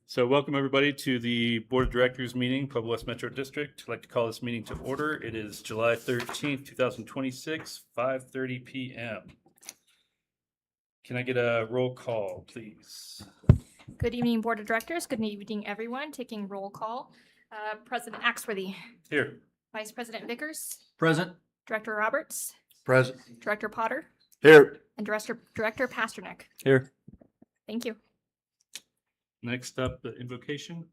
So welcome everybody to the Board of Directors meeting, Pueblo West Metro District. I'd like to call this meeting to order. It is July 13th, 2026, 5:30 p.m. Can I get a roll call, please? Good evening, Board of Directors. Good evening, everyone. Taking roll call. President Axworthy, Here. Vice President Vickers, Present. Director Roberts, Present. Director Potter, Here. and Director Pasternak. Here. Thank you. Next up, the invocation.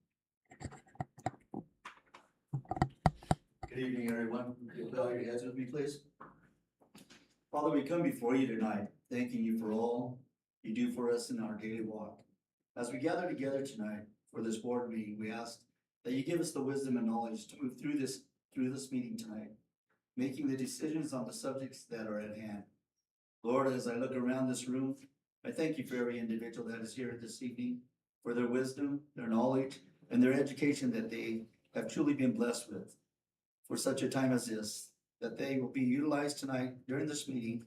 Good evening, everyone. You'll bow your heads with me, please. Father, we come before you tonight, thanking you for all you do for us in our daily walk. As we gather together tonight for this board meeting, we ask that you give us the wisdom and knowledge to move through this meeting tonight, making the decisions on the subjects that are at hand. Lord, as I look around this room, I thank you for every individual that is here this evening, for their wisdom, their knowledge, and their education that they have truly been blessed with for such a time as this, that they will be utilized tonight during this meeting,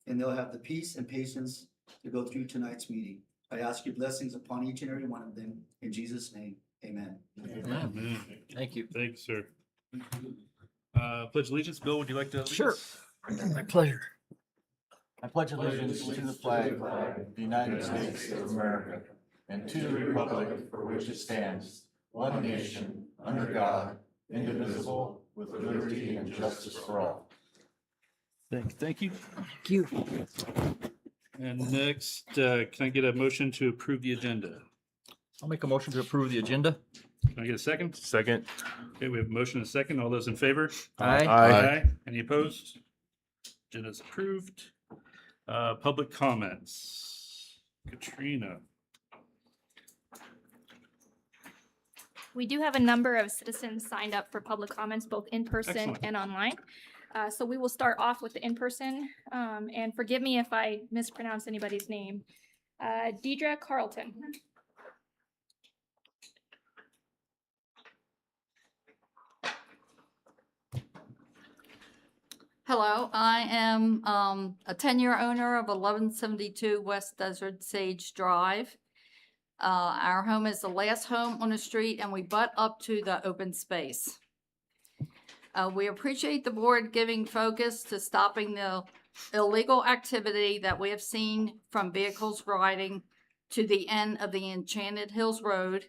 and they'll have the peace and patience to go through tonight's meeting. I ask your blessings upon each and every one of them. In Jesus' name, amen. Amen. Thank you. Thanks, sir. Pledge allegiance. Bill, would you like to? lead Sure. us? My pleasure. I pledge allegiance to the flag of the United States of America and to the republic for which it stands, one nation, under God, indivisible, with liberty and justice for all. Thank you. Thank you. And next, can I get a motion to approve the agenda? I'll make a motion to approve the agenda. Can I get a second? Second. Okay, we have a motion and a second. All those in favor? Aye. Any opposed? Agenda is approved. Public comments. Katrina. We do have a number of citizens signed up for public comments, both in person Excellent. and online. So we will start off with the in-person, and forgive me if I mispronounce anybody's name. Deidre Carlton. Hello, I am a 10-year owner of 1172 West Desert Sage Drive. Our home is the last home on the street and we butt up to the open space. We appreciate the board giving focus to stopping the illegal activity that we have seen from vehicles riding to the end of the Enchanted Hills Road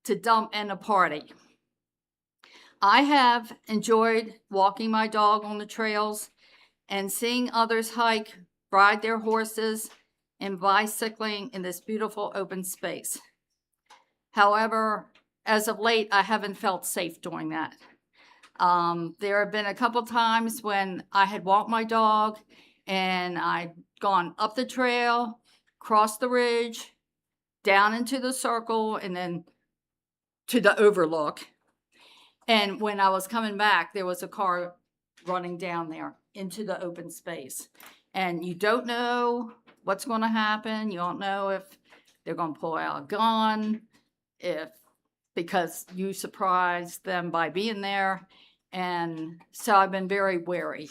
to dump and a party. I have enjoyed walking my dog on the trails and seeing others hike, ride their horses, and bicycling in this beautiful open space. However, as of late, I haven't felt safe doing that. There have been a couple times when I had walked my dog and I'd gone up the trail, crossed the ridge, down into the circle, and then to the overlook. And when I was coming back, there was a car running down there into the open space. And you don't know what's going to happen. You don't know if they're going to pull out a gun, because you surprised them by being there. And so I've been very wary.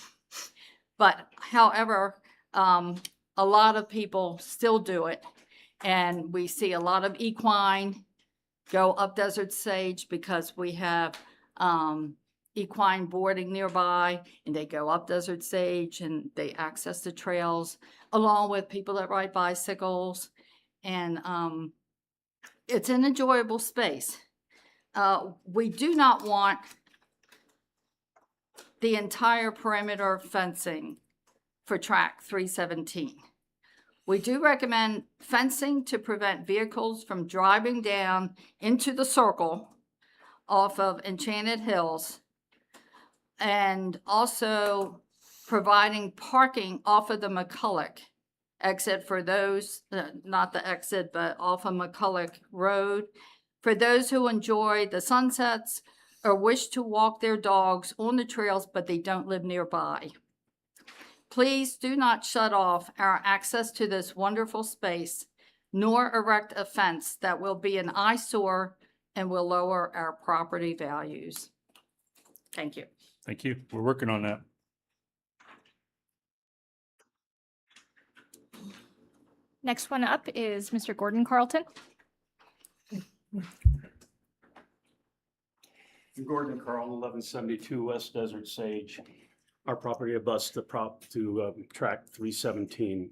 But however, a lot of people still do it. And we see a lot of equine go up Desert Sage because we have equine boarding nearby, and they go up Desert Sage and they access the trails along with people that ride bicycles, and it's an enjoyable space. We do not want the entire perimeter fencing for track 317. We do recommend fencing to prevent vehicles from driving down into the circle off of Enchanted Hills, and also providing parking off of the McCulloch exit for those, not the exit, but off of McCulloch Road, for those who enjoy the sunsets or wish to walk their dogs on the trails, but they don't live nearby. Please do not shut off our access to this wonderful space, nor erect a fence that will be an eyesore and will lower our property values. Thank you. Thank you. We're working on that. Next one up is Mr. Gordon Carlton. Gordon Carl, 1172 West Desert Sage. Our property abuts the track 317.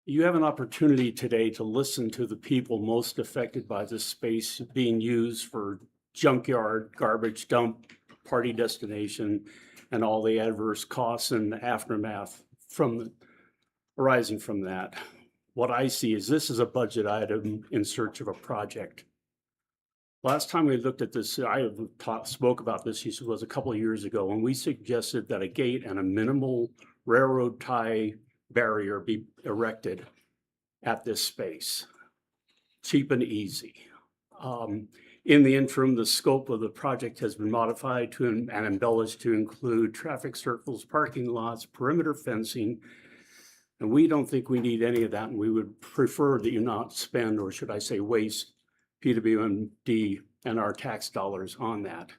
You have an opportunity today to listen to the people most affected by this space being used for junkyard, garbage dump, party destination, and all the adverse costs and aftermath arising from that. What I see is this is a budget item in search of a project. Last time we looked at this, spoke about this, was a couple of years ago, and we suggested that a gate and a minimal railroad tie barrier be erected at this space. Cheap and easy. In the interim, the scope of the project has been modified and embellished to include traffic circles, parking lots, perimeter fencing, and we don't think we need any of that, and we would prefer that you not spend, or should I say waste, PWMD and our tax dollars on that.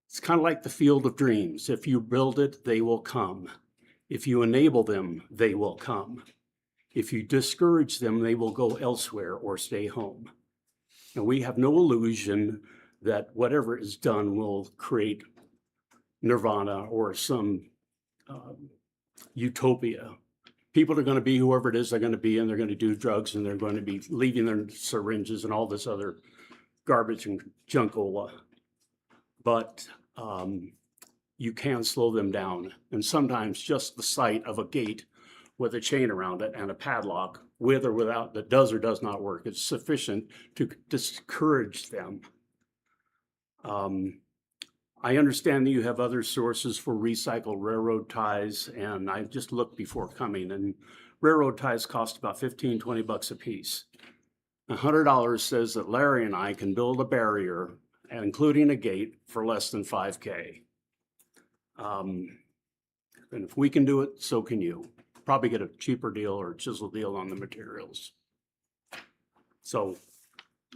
It's kind of like the field of dreams. If you build it, they will come. If you enable them, they will come. If you discourage them, they will go elsewhere or stay home. And we have no illusion that whatever is done will create nirvana or some utopia. People are going to be whoever it is they're going to be, and they're going to do drugs, and they're going to be leaving their syringes and all this other garbage and junkola. But you can slow them down. And sometimes just the sight of a gate with a chain around it and a padlock, with or without, that does or does not work, is sufficient to discourage them. I understand that you have other sources for recycled railroad ties, and I just looked before coming, and railroad ties cost about $15-20 a piece. $100 says that Larry and I can build a barrier, including a gate, for less than $5K. And if we can do it, so can you. Probably get a cheaper deal or a chisel deal on the materials. So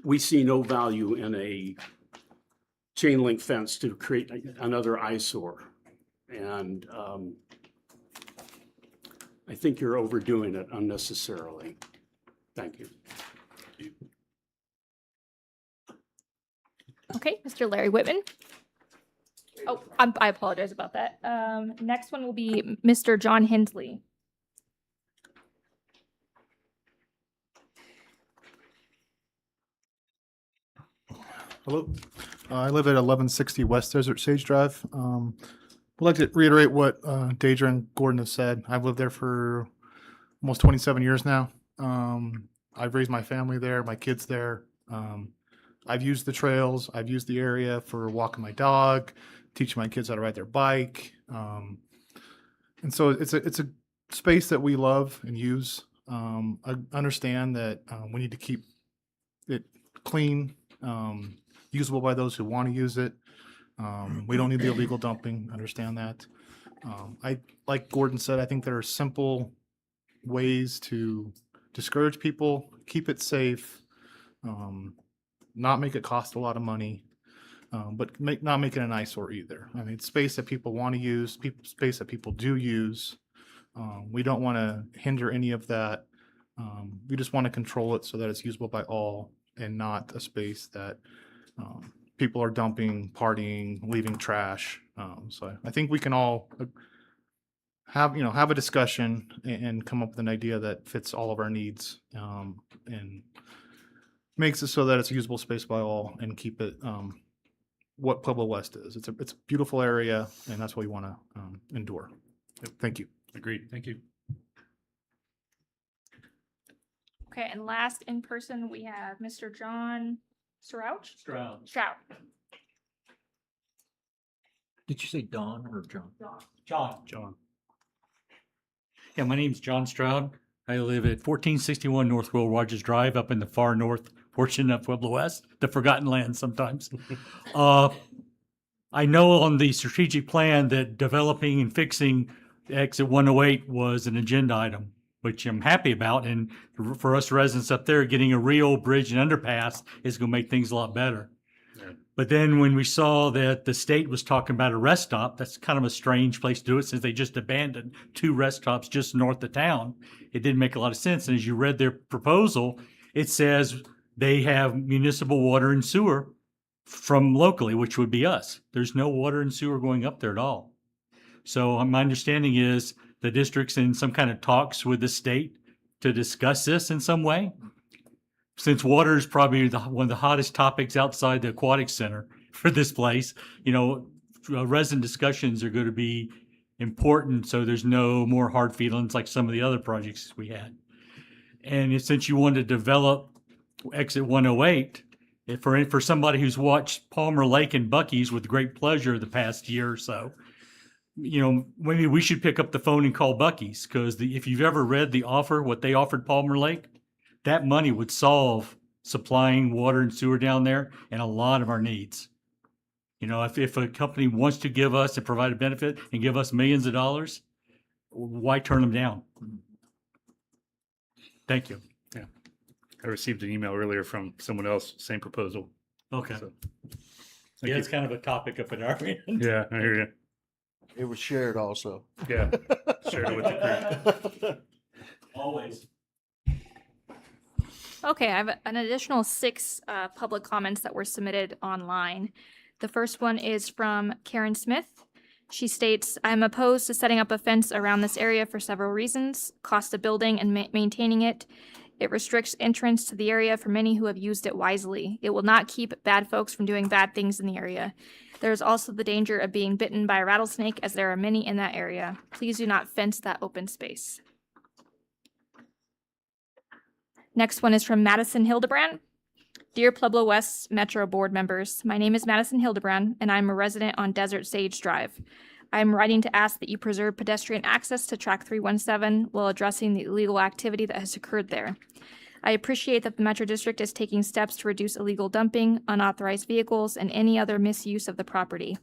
we see no value in a chain link fence to create another eyesore. And I think you're overdoing it unnecessarily. Thank you. Okay, Mr. Larry Whitman. Oh, I apologize about that. Next one will be Mr. John Hensley. Hello, I live at 1160 West Desert Sage Drive. Would like to reiterate what Deidre and Gordon have said. I've lived there for almost 27 years now. I've raised my family there, my kids there. I've used the trails. I've used the area for walking my dog, teaching my kids how to ride their bike. And so it's a space that we love and use. I understand that we need to keep it clean, usable by those who want to use it. We don't need the illegal dumping, understand that. Like Gordon said, I think there are simple ways to discourage people, keep it safe, not make it cost a lot of money, but not make it an eyesore either. I mean, it's space that people want to use, space that people do use. We don't want to hinder any of that. We just want to control it so that it's usable by all and not a space that people are dumping, partying, leaving trash. So I think we can all have a discussion and come up with an idea that fits all of our needs, and makes it so that it's a usable space by all, and keep it what Pueblo West is. It's a beautiful area, and that's what we want to endure. Thank you. Agreed. Thank you. Okay, and last in person, we have Mr. John Strouch? Stroud. Did you say Don or John? John. Yeah, my name's John Stroud. I live at 1461 North Will Rogers Drive up in the far north portion of Pueblo West, the forgotten land sometimes. I know on the strategic plan that developing and fixing exit 108 was an agenda item, which I'm happy about. And for us residents up there, getting a real bridge and underpass is going to make things a lot better. Yeah. But then when we saw that the state was talking about a rest stop, that's kind of a strange place to do it since they just abandoned 2 rest stops just north of town. It didn't make a lot of sense. And as you read their proposal, it says they have municipal water and sewer from locally, which would be us. There's no water and sewer going up there at all. So my understanding is the district's in some kind of talks with the state to discuss this in some way. Since water is probably one of the hottest topics outside the aquatic center for this place, resident discussions are going to be important, so there's no more hard feelings like some of the other projects we had. And since you want to develop exit 108, for somebody who's watched Palmer Lake and Buc-ee's with great pleasure the past year or so, maybe we should pick up the phone and call Buc-ee's, because if you've ever read the offer, what they offered Palmer Lake, that money would solve supplying water and sewer down there and a lot of our needs. If a company wants to give us and provide a benefit and give us millions of dollars, why turn them down? Thank you. I received an email earlier from someone else, same proposal. Okay. So, Yeah, it's kind of a topic up in our end. yeah, I hear you. It was shared also. Yeah, shared it with the group. Always. Okay, I have an additional 6 public comments that were submitted online. The first one is from Karen Smith. She states, I'm opposed to setting up a fence around this area for several reasons: cost of building and maintaining it. It restricts entrance to the area for many who have used it wisely. It will not keep bad folks from doing bad things in the area. There is also the danger of being bitten by a rattlesnake, as there are many in that area. Please do not fence that open space. Next one is from Madison Hildebrand. Dear Pueblo West Metro Board members, my name is Madison Hildebrand, and I'm a resident on Desert Sage Drive. I am writing to ask that you preserve pedestrian access to Track 317 while addressing the illegal activity that has occurred there. I appreciate that the Metro District is taking steps to reduce illegal dumping, unauthorized vehicles, and any other misuse of the property.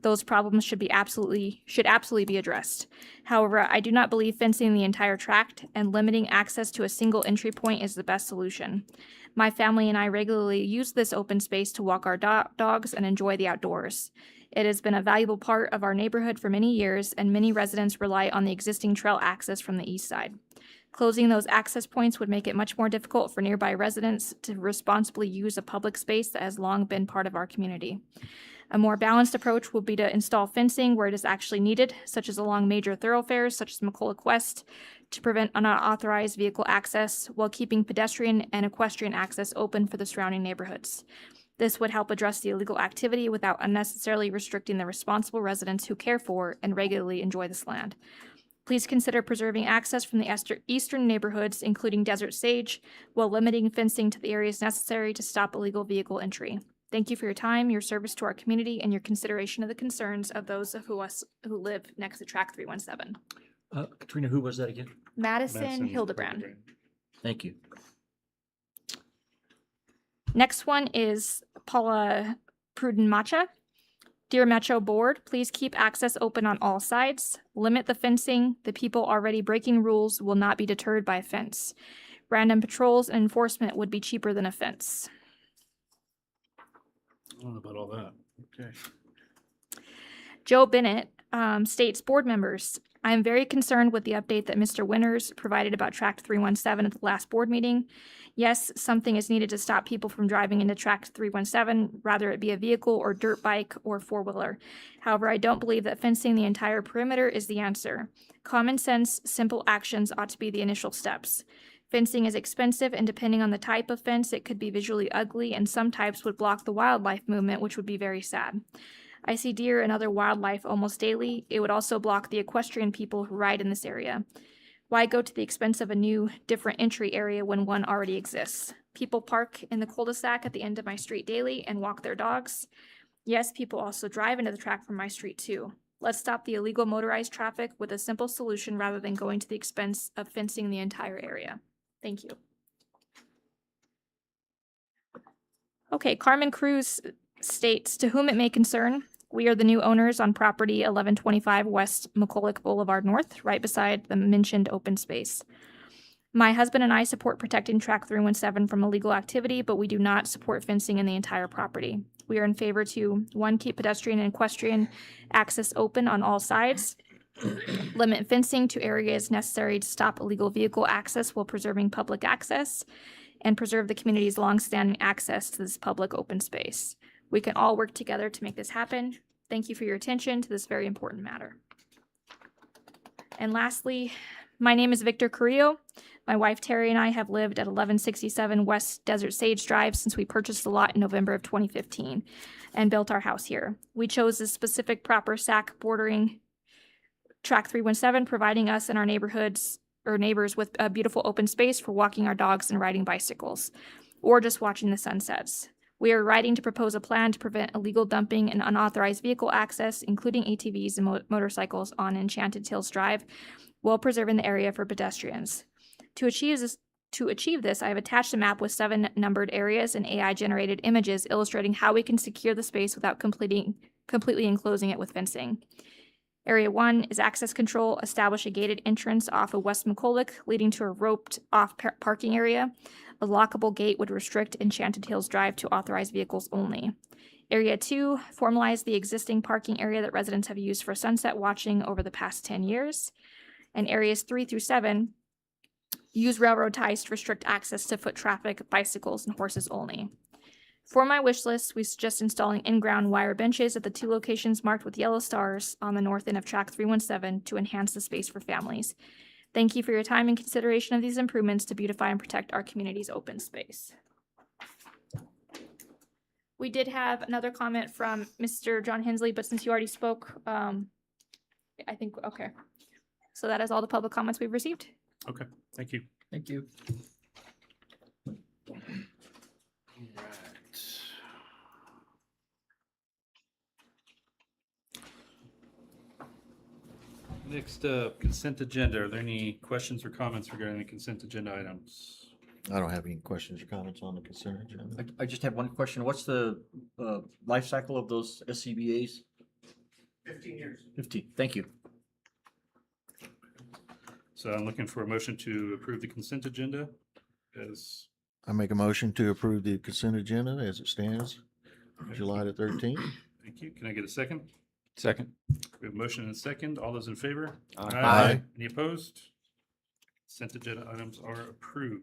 Those problems should absolutely be addressed. However, I do not believe fencing the entire tract and limiting access to a single entry point is the best solution. My family and I regularly use this open space to walk our dogs and enjoy the outdoors. It has been a valuable part of our neighborhood for many years, and many residents rely on the existing trail access from the east side. Closing those access points would make it much more difficult for nearby residents to responsibly use a public space that has long been part of our community. A more balanced approach would be to install fencing where it is actually needed, such as along major thoroughfares such as McCulloch West, to prevent unauthorized vehicle access while keeping pedestrian and equestrian access open for the surrounding neighborhoods. This would help address the illegal activity without unnecessarily restricting the responsible residents who care for and regularly enjoy this land. Please consider preserving access from the eastern neighborhoods, including Desert Sage, while limiting fencing to the areas necessary to stop illegal vehicle entry. Thank you for your time, your service to our community, and your consideration of the concerns of those of us who live next to Track 317. Katrina, who was that again? Madison Hildebrand. Thank you. Next one is Paula Pruden-Macha. Dear Metro Board, please keep access open on all sides. Limit the fencing. The people already breaking rules will not be deterred by a fence. Random patrols and enforcement would be cheaper than a fence. I don't know about all that. Okay. Joe Bennett states, board members, I am very concerned with the update that Mr. Winters provided about Tract 317 at the last board meeting. Yes, something is needed to stop people from driving into Tract 317, rather it be a vehicle or dirt bike or four-wheeler. However, I don't believe that fencing the entire perimeter is the answer. Common sense, simple actions ought to be the initial steps. Fencing is expensive, and depending on the type of fence, it could be visually ugly, and some types would block the wildlife movement, which would be very sad. I see deer and other wildlife almost daily. It would also block the equestrian people who ride in this area. Why go to the expense of a new, different entry area when one already exists? People park in the cul-de-sac at the end of my street daily and walk their dogs. Yes, people also drive into the track from my street too. Let's stop the illegal motorized traffic with a simple solution rather than going to the expense of fencing the entire area. Thank you. Okay, Carmen Cruz states, to whom it may concern, we are the new owners on property 1125 West McCulloch Boulevard North, right beside the mentioned open space. My husband and I support protecting Track 317 from illegal activity, but we do not support fencing in the entire property. We are in favor to, 1, keep pedestrian and equestrian access open on all sides, limit fencing to areas necessary to stop illegal vehicle access while preserving public access, and preserve the community's longstanding access to this public open space. We can all work together to make this happen. Thank you for your attention to this very important matter. And lastly, my name is Victor Carrillo. My wife Terry and I have lived at 1167 West Desert Sage Drive since we purchased the lot in November of 2015 and built our house here. We chose this specific proper SAC bordering Track 317, providing us and our neighbors with a beautiful open space for walking our dogs and riding bicycles, or just watching the sunsets. We are writing to propose a plan to prevent illegal dumping and unauthorized vehicle access, including ATVs and motorcycles on Enchanted Hills Drive, while preserving the area for pedestrians. To achieve this, I have attached a map with 7 numbered areas and AI-generated images illustrating how we can secure the space without completely enclosing it with fencing. Area 1 is access control. Establish a gated entrance off of West McCulloch, leading to a roped-off parking area. A lockable gate would restrict Enchanted Hills Drive to authorized vehicles only. Area 2, formalize the existing parking area that residents have used for sunset watching over the past 10 years. And areas 3 through 7, use railroad ties to restrict access to foot traffic, bicycles, and horses only. For my wish list, we suggest installing in-ground wire benches at the 2 locations marked with yellow stars on the north end of Track 317 to enhance the space for families. Thank you for your time and consideration of these improvements to beautify and protect our community's open space. We did have another comment from Mr. John Hensley, but since you already spoke, I think, okay. So that is all the public comments we've received. Okay, thank you. Thank you. Next up, consent agenda. Are there any questions or comments regarding the consent agenda items? I don't have any questions or comments on the consent agenda. I just have one question. What's the life cycle of those SCBA's? 15 years. 15. Thank you. So I'm looking for a motion to approve the consent agenda as, I make a motion to approve the consent agenda as it stands, July the 13th. thank you. Can I get a second? Second. We have a motion and a second. All those in favor? Aye. Any opposed? Consent agenda items are approved.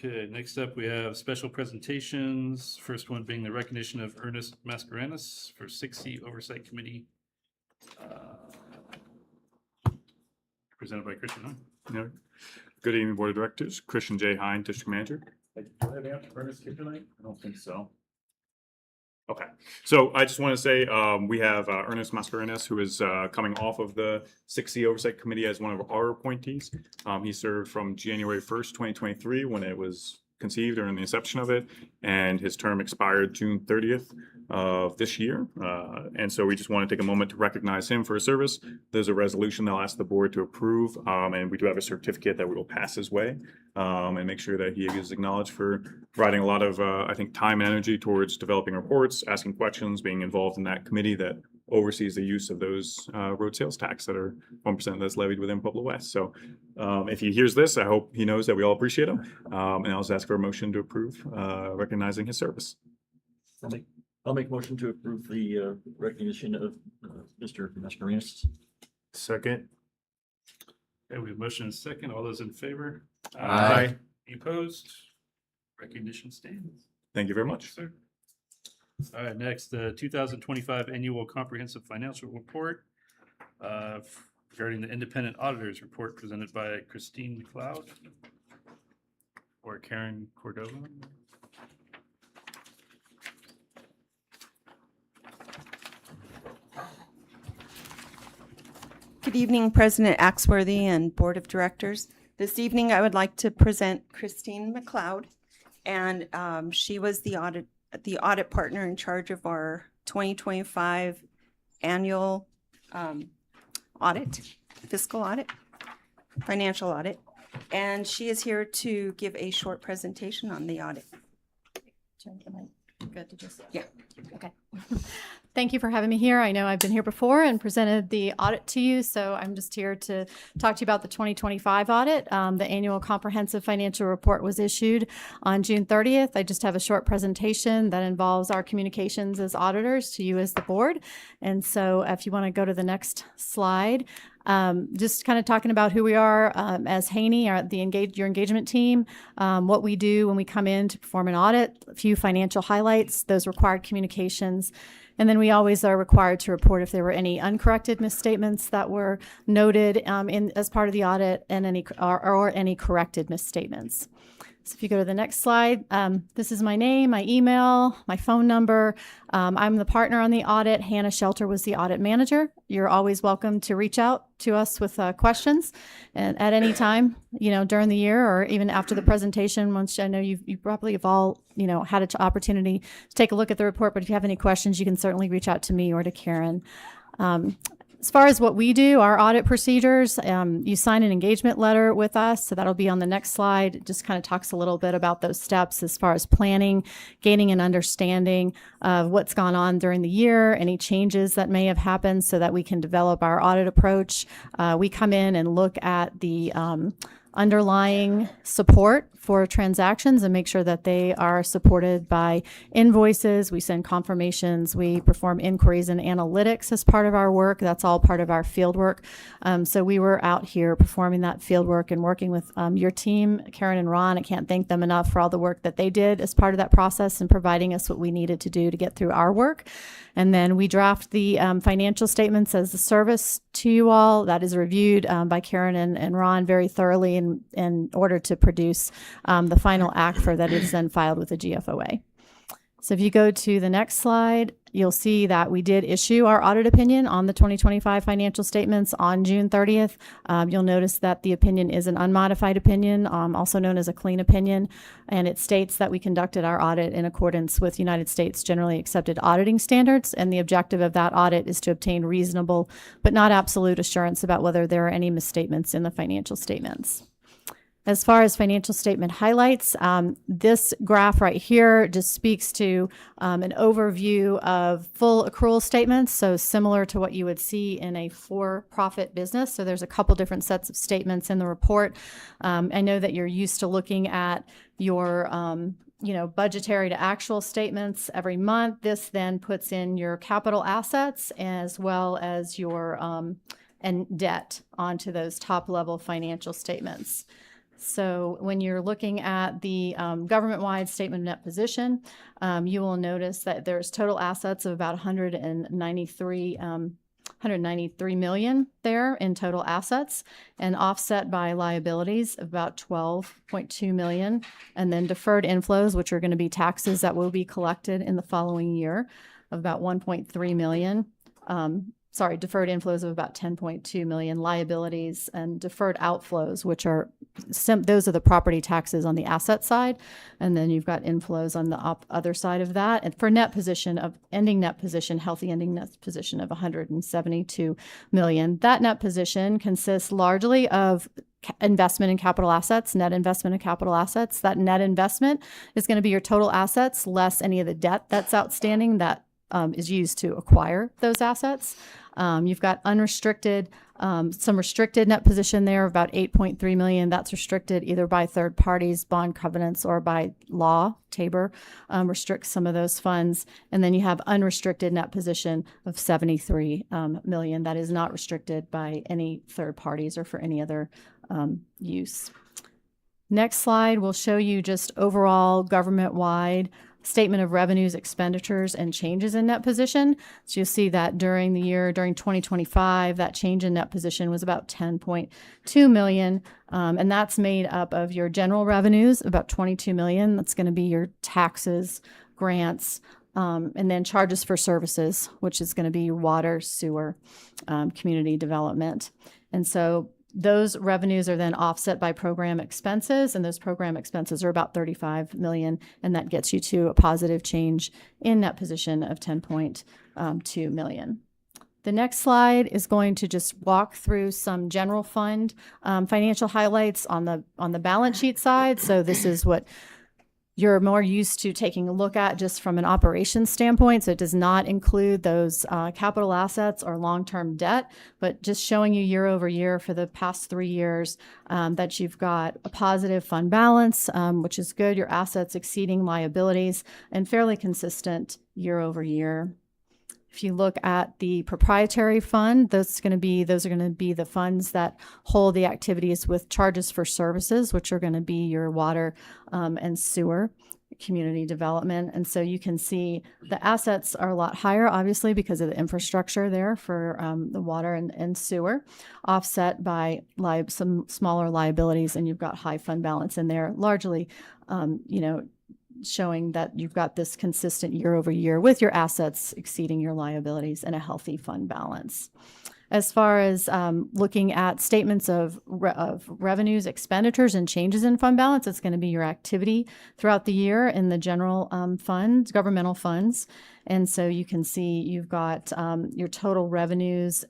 Okay, next up, we have special presentations. First one being the recognition of Ernest Mascarenas for 6C Oversight Committee. Presented by Christian Hine. Yeah. Good evening, Board of Directors. Christian J. Hine, District Manager. Do I have any Ernest here tonight? I don't think so. Okay, so I just want to say we have Ernest Mascarenas, who is coming off of the 6C Oversight Committee as one of our appointees. He served from January 1st, 2023, when it was conceived or in the inception of it, and his term expired June 30th of this year. And so we just want to take a moment to recognize him for his service. There's a resolution that I'll ask the board to approve, and we do have a certificate that we will pass his way and make sure that he is acknowledged for providing a lot of, I think, time and energy towards developing reports, asking questions, being involved in that committee that oversees the use of those road sales tax that are 1% that's levied within Pueblo West. So if he hears this, I hope he knows that we all appreciate him. And I'll just ask for a motion to approve recognizing his service. I'll make motion to approve the recognition of Mr. Mascarenas. Second. Okay, we have motion and second. All those in favor? Aye. Any opposed? Recognition stands. Thank you very much. Sir. All right, next, the 2025 Annual Comprehensive Financial Report regarding the Independent Auditors Report presented by Christine McLeod or Karen Cordova. Good evening, President Axworthy and Board of Directors. This evening, I would like to present Christine McLeod, and she was the audit partner in charge of our 2025 annual audit, fiscal audit, financial audit, and she is here to give a short presentation on the audit. Good to just. Yeah. Okay. Thank you for having me here. I know I've been here before and presented the audit to you, so I'm just here to talk to you about the 2025 audit. The annual comprehensive financial report was issued on June 30th. I just have a short presentation that involves our communications as auditors to you as the board. And so if you want to go to the next slide, Just kind of talking about who we are as Haney, your engagement team, what we do when we come in to perform an audit, a few financial highlights, those required communications. And then we always are required to report if there were any uncorrected misstatements that were noted as part of the audit, and any corrected misstatements. So if you go to the next slide, this is my name, my email, my phone number. I'm the partner on the audit. Hannah Shelter was the audit manager. You're always welcome to reach out to us with questions, and at any time, during the year or even after the presentation. Once I know you probably have all, had an opportunity to take a look at the report, but if you have any questions, you can certainly reach out to me or to Karen. As far as what we do, our audit procedures, you sign an engagement letter with us, so that'll be on the next slide. It just kind of talks a little bit about those steps as far as planning, gaining an understanding of what's gone on during the year, any changes that may have happened so that we can develop our audit approach. We come in and look at the underlying support for transactions and make sure that they are supported by invoices. We send confirmations. We perform inquiries and analytics as part of our work. That's all part of our field work. So we were out here performing that field work and working with your team, Karen and Ron. I can't thank them enough for all the work that they did as part of that process and providing us what we needed to do to get through our work. And then we draft the financial statements as a service to you all. That is reviewed by Karen and Ron very thoroughly in order to produce the final ACFR that is then filed with the GFOA. So if you go to the next slide, you'll see that we did issue our audit opinion on the 2025 financial statements on June 30th. You'll notice that the opinion is an unmodified opinion, also known as a clean opinion, and it states that we conducted our audit in accordance with United States generally accepted auditing standards, and the objective of that audit is to obtain reasonable but not absolute assurance about whether there are any misstatements in the financial statements. As far as financial statement highlights, this graph right here just speaks to an overview of full accrual statements, so similar to what you would see in a for-profit business. So there's a couple different sets of statements in the report. I know that you're used to looking at your budgetary to actual statements every month. This then puts in your capital assets as well as your and debt onto those top-level financial statements. So when you're looking at the government-wide statement of net position, you will notice that there's total assets of about 193 million there in total assets, and offset by liabilities of about 12.2 million, and then deferred inflows, which are going to be taxes that will be collected in the following year, of about 1.3 million. Deferred inflows of about 10.2 million, liabilities and deferred outflows, which are those are the property taxes on the asset side, and then you've got inflows on the other side of that. And for ending net position, healthy ending net position of 172 million. That net position consists largely of investment in capital assets, net investment in capital assets. That net investment is going to be your total assets less any of the debt that's outstanding that is used to acquire those assets. You've got unrestricted, some restricted net position there of about 8.3 million. That's restricted either by third parties, bond covenants, or by law. Tabor restricts some of those funds. And then you have unrestricted net position of 73 million. That is not restricted by any third parties or for any other use. Next slide will show you just overall government-wide statement of revenues, expenditures, and changes in net position. So you'll see that during 2025, that change in net position was about 10.2 million. And that's made up of your general revenues, about 22 million. That's going to be your taxes, grants, and then charges for services, which is going to be water, sewer, community development. And so those revenues are then offset by program expenses, and those program expenses are about 35 million, and that gets you to a positive change in net position of 10.2 million. The next slide is going to just walk through some general fund financial highlights on the balance sheet side. So this is what you're more used to taking a look at just from an operations standpoint. So it does not include those capital assets or long-term debt, but just showing you year over year for the past 3 years that you've got a positive fund balance, which is good. Your assets exceeding liabilities and fairly consistent year over year. If you look at the proprietary fund, those are going to be the funds that hold the activities with charges for services, which are going to be your water and sewer, community development. And so you can see the assets are a lot higher, obviously, because of the infrastructure there for the water and sewer, offset by some smaller liabilities, and you've got high fund balance in there, largely, showing that you've got this consistent year over year with your assets exceeding your liabilities and a healthy fund balance. As far as looking at statements of revenues, expenditures, and changes in fund balance, it's going to be your activity throughout the year in the general funds, governmental funds. And so you can see you've got your total revenues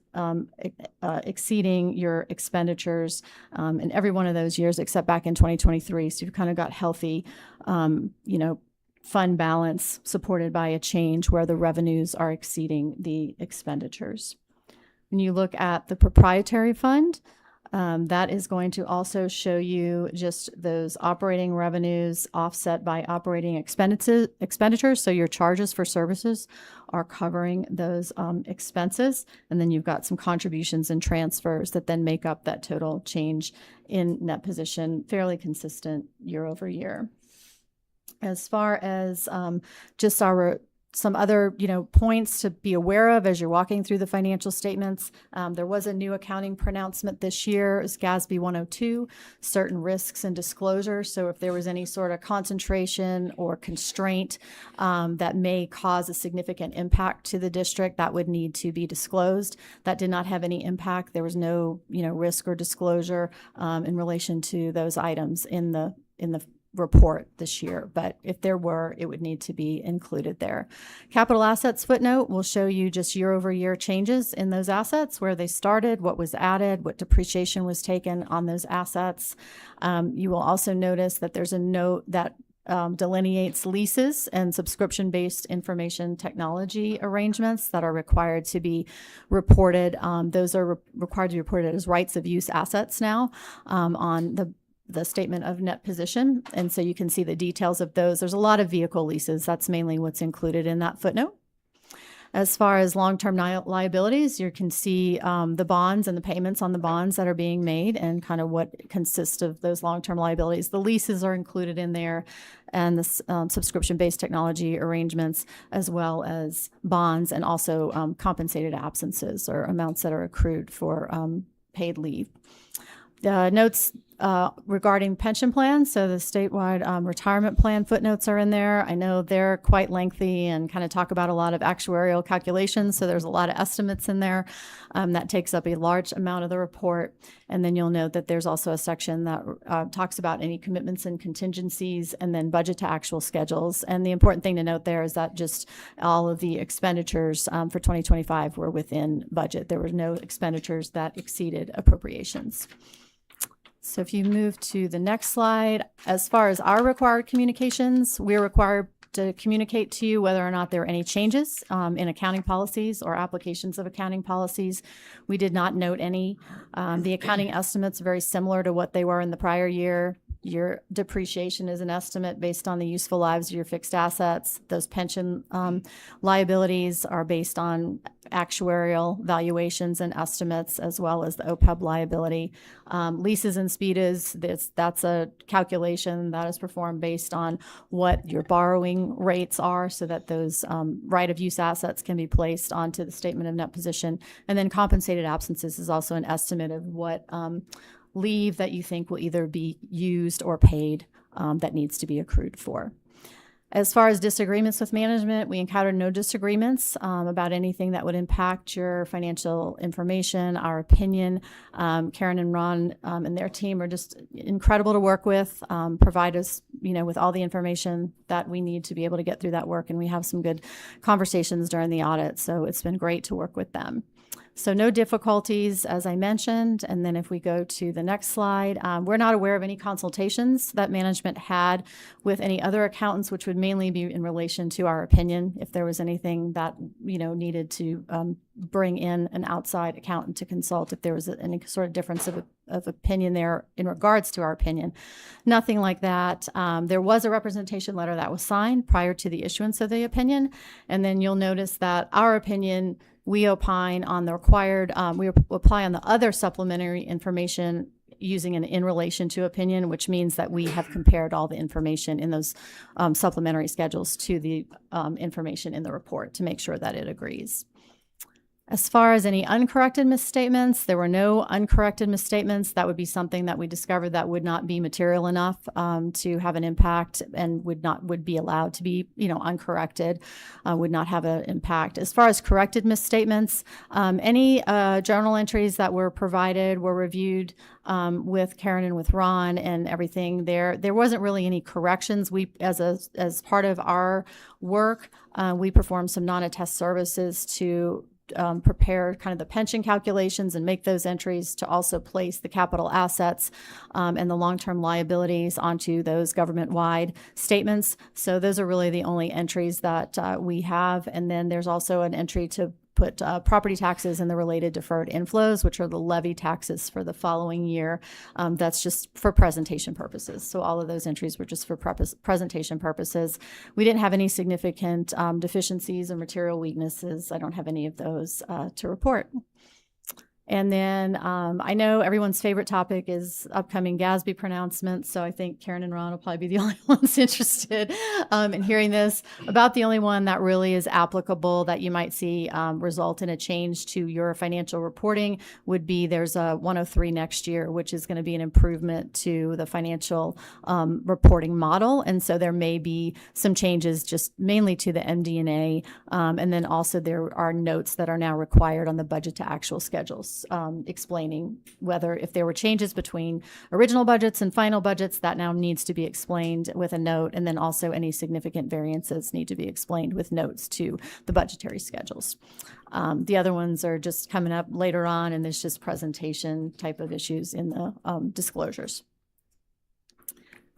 exceeding your expenditures in every one of those years except back in 2023. So you've kind of got healthy, fund balance supported by a change where the revenues are exceeding the expenditures. When you look at the proprietary fund, that is going to also show you just those operating revenues offset by operating expenditures. So your charges for services are covering those expenses. And then you've got some contributions and transfers that then make up that total change in net position, fairly consistent year over year. As far as just some other, points to be aware of as you're walking through the financial statements. There was a new accounting pronouncement this year, it's GASB 102, certain risks and disclosure. So if there was any sort of concentration or constraint that may cause a significant impact to the district, that would need to be disclosed. That did not have any impact. There was no, risk or disclosure in relation to those items in the report this year, but if there were, it would need to be included there. Capital assets footnote will show you just year over year changes in those assets, where they started, what was added, what depreciation was taken on those assets. You will also notice that there's a note that delineates leases and subscription-based information technology arrangements that are required to be reported. Those are required to be reported as rights of use assets now on the statement of net position. And so you can see the details of those. There's a lot of vehicle leases. That's mainly what's included in that footnote. As far as long-term liabilities, you can see the bonds and the payments on the bonds that are being made and kind of what consists of those long-term liabilities. The leases are included in there, and the subscription-based technology arrangements, as well as bonds, and also compensated absences or amounts that are accrued for paid leave. Notes regarding pension plans, so the statewide retirement plan footnotes are in there. I know they're quite lengthy and kind of talk about a lot of actuarial calculations, so there's a lot of estimates in there. That takes up a large amount of the report. And then you'll note that there's also a section that talks about any commitments and contingencies, and then budget to actual schedules. And the important thing to note there is that just all of the expenditures for 2025 were within budget. There were no expenditures that exceeded appropriations. So if you move to the next slide, as far as our required communications, we're required to communicate to you whether or not there are any changes in accounting policies or applications of accounting policies. We did not note any. The accounting estimates are very similar to what they were in the prior year. Your depreciation is an estimate based on the useful lives of your fixed assets. Those pension liabilities are based on actuarial valuations and estimates, as well as the OPEB liability. Leases and SPEDAs, that's a calculation that is performed based on what your borrowing rates are, so that those right-of-use assets can be placed onto the statement of net position. And then compensated absences is also an estimate of what leave that you think will either be used or paid that needs to be accrued for. As far as disagreements with management, we encountered no disagreements about anything that would impact your financial information, our opinion. Karen and Ron and their team are just incredible to work with, provide us, with all the information that we need to be able to get through that work. And we have some good conversations during the audit. So it's been great to work with them. So no difficulties, as I mentioned. And then if we go to the next slide, we're not aware of any consultations that management had with any other accountants, which would mainly be in relation to our opinion, if there was anything that, needed to bring in an outside accountant to consult, if there was any sort of difference of opinion there in regards to our opinion. Nothing like that. There was a representation letter that was signed prior to the issuance of the opinion. And then you'll notice that our opinion, we opine on the required, we apply on the other supplementary information using an in relation to opinion, which means that we have compared all the information in those supplementary schedules to the information in the report to make sure that it agrees. As far as any uncorrected misstatements, there were no uncorrected misstatements. That would be something that we discovered that would not be material enough to have an impact and would be allowed to be, uncorrected, would not have an impact. As far as corrected misstatements, any journal entries that were provided were reviewed with Karen and with Ron and everything there. There wasn't really any corrections. We, as part of our work, we performed some non-attest services to prepare kind of the pension calculations and make those entries to also place the capital assets and the long-term liabilities onto those government-wide statements. So those are really the only entries that we have. And then there's also an entry to put property taxes and the related deferred inflows, which are the levy taxes for the following year. That's just for presentation purposes. So all of those entries were just for presentation purposes. We didn't have any significant deficiencies or material weaknesses. I don't have any of those to report. And then I know everyone's favorite topic is upcoming GASB pronouncements, so I think Karen and Ron will probably be the only ones interested in hearing this. About the only one that really is applicable that you might see result in a change to your financial reporting would be there's a 103 next year, which is going to be an improvement to the financial reporting model. And so there may be some changes just mainly to the MD&A. And then also there are notes that are now required on the budget to actual schedules. Explaining whether if there were changes between original budgets and final budgets, that now needs to be explained with a note, and then also any significant variances need to be explained with notes to the budgetary schedules. The other ones are just coming up later on, and there's just presentation type of issues in the disclosures.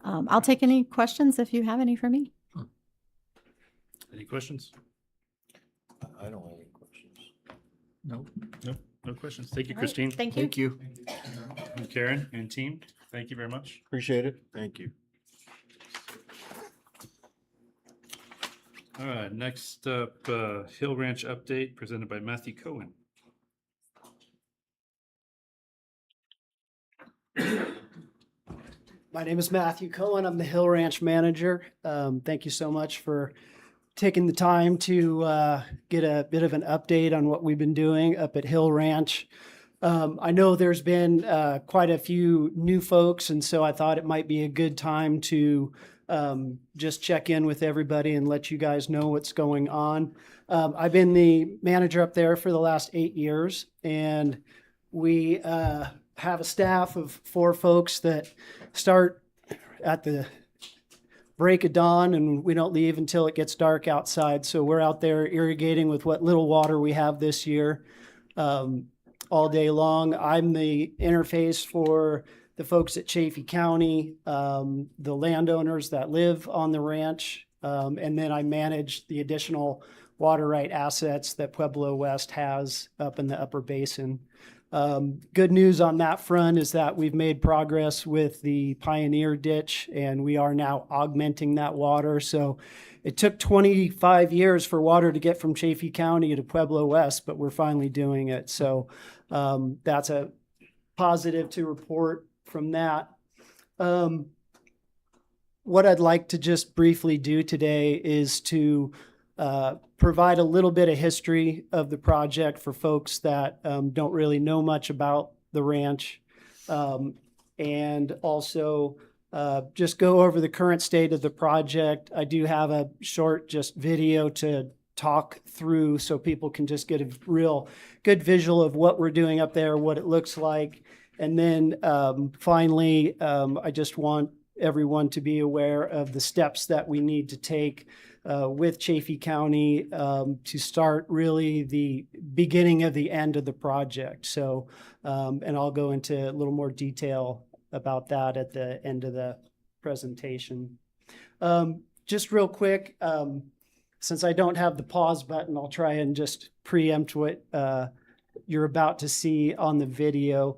I'll take any questions if you have any for me. Any questions? I don't have any questions. No, no questions. Thank you, All right, Christine. Thank you. Thank you. And Karen and team, thank you very much. Appreciate it. Thank you. All right, next up, Hill Ranch update presented by Matthew Cohen. My name is Matthew Cohen. I'm the Hill Ranch manager. Thank you so much for taking the time to get a bit of an update on what we've been doing up at Hill Ranch. I know there's been quite a few new folks, and so I thought it might be a good time to just check in with everybody and let you guys know what's going on. I've been the manager up there for the last 8 years, and we have a staff of 4 folks that start at the break of dawn, and we don't leave until it gets dark outside. So we're out there irrigating with what little water we have this year all day long. I'm the interface for the folks at Chaffee County, the landowners that live on the ranch, and then I manage the additional water right assets that Pueblo West has up in the upper basin. Good news on that front is that we've made progress with the Pioneer Ditch, and we are now augmenting that water. So it took 25 years for water to get from Chaffee County to Pueblo West, but we're finally doing it. So that's a positive to report from that. What I'd like to just briefly do today is to provide a little bit of history of the project for folks that don't really know much about the ranch, and also just go over the current state of the project. I do have a short just video to talk through so people can just get a real good visual of what we're doing up there, what it looks like. And then finally, I just want everyone to be aware of the steps that we need to take with Chaffey County to start really the beginning of the end of the project. So, and I'll go into a little more detail about that at the end of the presentation. Just real quick, since I don't have the pause button, I'll try and just preempt what you're about to see on the video.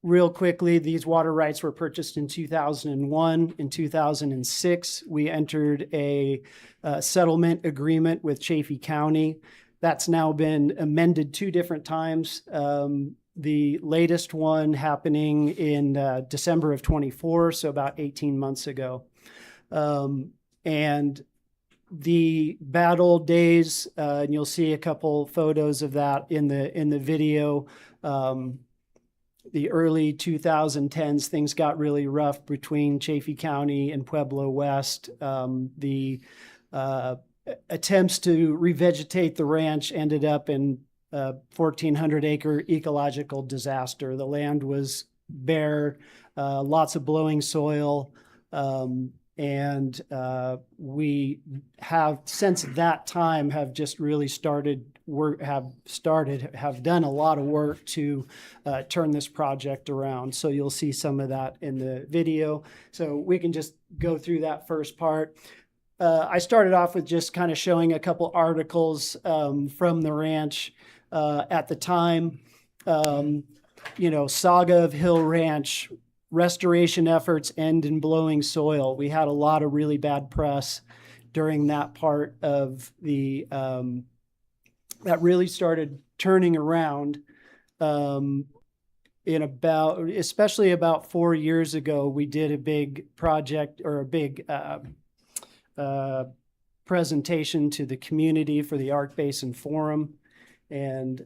Real quickly, these water rights were purchased in 2001. In 2006, we entered a settlement agreement with Chaffey County. That's now been amended 2 different times. The latest one happening in December of 24, so about 18 months ago. And the bad old days, and you'll see a couple photos of that in the video. The early 2010s, things got really rough between Chaffey County and Pueblo West. The attempts to revegetate the ranch ended up in a 1,400-acre ecological disaster. The land was bare, lots of blowing soil, and we have since that time have just really have done a lot of work to turn this project around. So you'll see some of that in the video. So we can just go through that first part. I started off with just kind of showing a couple articles from the ranch at the time. Saga of Hill Ranch, restoration efforts end in blowing soil. We had a lot of really bad press during that part of the that really started turning around especially about 4 years ago. We did a big project or a big presentation to the community for the Arc Basin Forum, and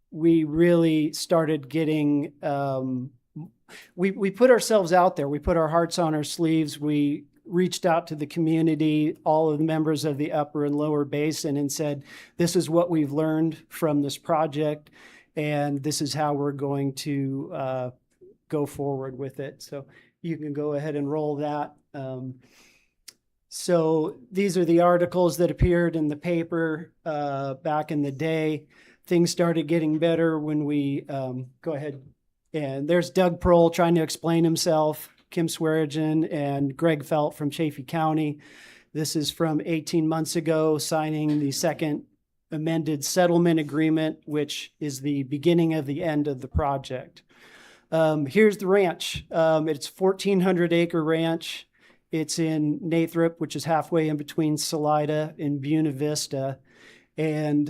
we really started getting we put ourselves out there. We put our hearts on our sleeves. We reached out to the community, all of the members of the upper and lower basin, and said, this is what we've learned from this project, and this is how we're going to go forward with it. So you can go ahead and roll that. So these are the articles that appeared in the paper back in the day. Things started getting better when we go ahead. And there's Doug Prohl trying to explain himself, Kim Swearigan and Greg Felt from Chaffey County. This is from 18 months ago, signing the second amended settlement agreement, which is the beginning of the end of the project. Here's the ranch. It's a 1,400-acre ranch. It's in Nathrop, which is halfway in between Salida and Buena Vista. And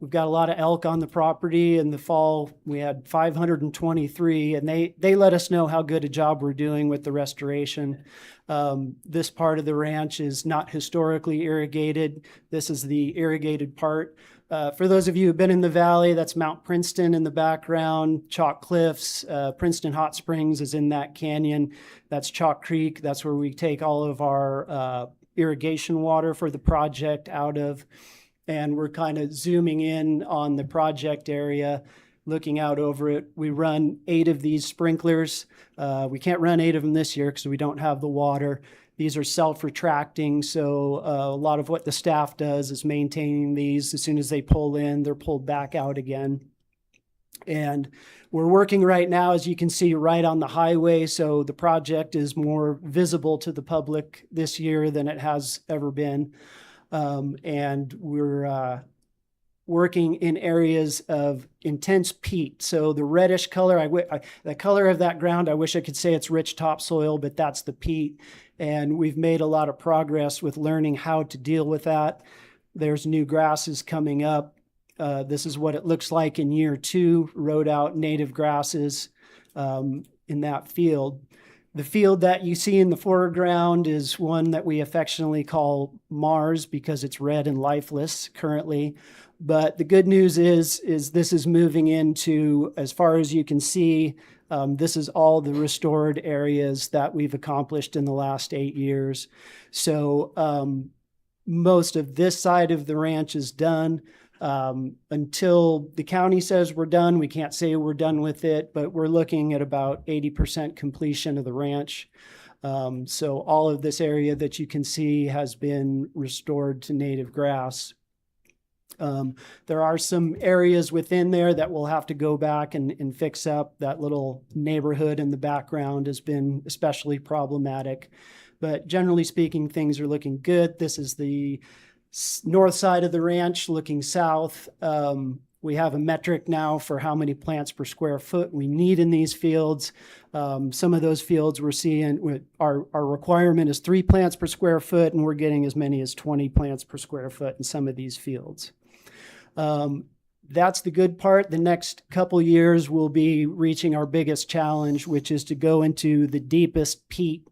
we've got a lot of elk on the property. In the fall, we had 523, and they let us know how good a job we're doing with the restoration. This part of the ranch is not historically irrigated. This is the irrigated part. For those of you who've been in the valley, that's Mount Princeton in the background, Chalk Cliffs, Princeton Hot Springs is in that canyon. That's Chalk Creek. That's where we take all of our irrigation water for the project out of. And we're kind of zooming in on the project area, looking out over it. We run 8 of these sprinklers. We can't run 8 of them this year because we don't have the water. These are self-retracting, so a lot of what the staff does is maintaining these. As soon as they pull in, they're pulled back out again. And we're working right now, as you can see, right on the highway, so the project is more visible to the public this year than it has ever been. And we're working in areas of intense peat. So the reddish color, the color of that ground, I wish I could say it's rich topsoil, but that's the peat. And we've made a lot of progress with learning how to deal with that. There's new grasses coming up. This is what it looks like in year 2, rode out native grasses in that field. The field that you see in the foreground is one that we affectionately call Mars because it's red and lifeless currently. But the good news is this is moving into, as far as you can see, this is all the restored areas that we've accomplished in the last 8 years. So most of this side of the ranch is done. Until the county says we're done, we can't say we're done with it, but we're looking at about 80% completion of the ranch. So all of this area that you can see has been restored to native grass. There are some areas within there that we'll have to go back and fix up. That little neighborhood in the background has been especially problematic. But generally speaking, things are looking good. This is the north side of the ranch looking south. We have a metric now for how many plants per square foot we need in these fields. Some of those fields we're seeing, our requirement is 3 plants per square foot, and we're getting as many as 20 plants per square foot in some of these fields. That's the good part. The next couple years we'll be reaching our biggest challenge, which is to go into the deepest peat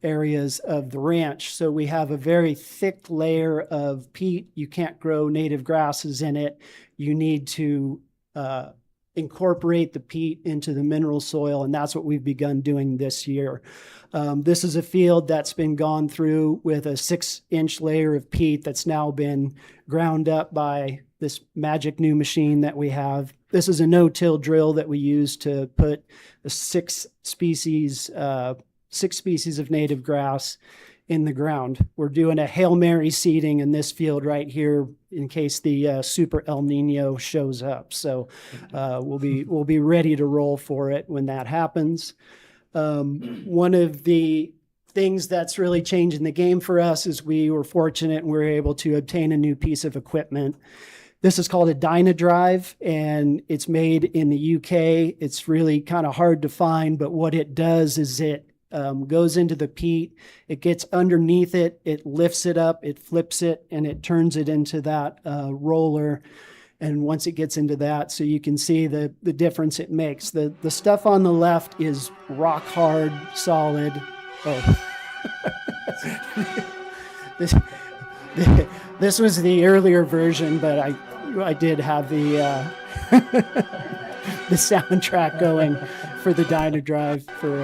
areas of the ranch. So we have a very thick layer of peat. You can't grow native grasses in it. You need to incorporate the peat into the mineral soil, and that's what we've begun doing this year. This is a field that's been gone through with a 6-inch layer of peat that's now been ground up by this magic new machine that we have. This is a no-till drill that we use to put the 6 species of native grass in the ground. We're doing a Hail Mary seeding in this field right here in case the super El Nino shows up. So we'll be ready to roll for it when that happens. One of the things that's really changing the game for us is we were fortunate and we were able to obtain a new piece of equipment. This is called a Dynadrive, and it's made in the UK. It's really kind of hard to find, but what it does is it goes into the peat, it gets underneath it, it lifts it up, it flips it, and it turns it into that roller. And once it gets into that, so you can see the difference it makes. The stuff on the left is rock hard, solid. Oh. This was the earlier version, but I did have the the soundtrack going for the Dynadrive for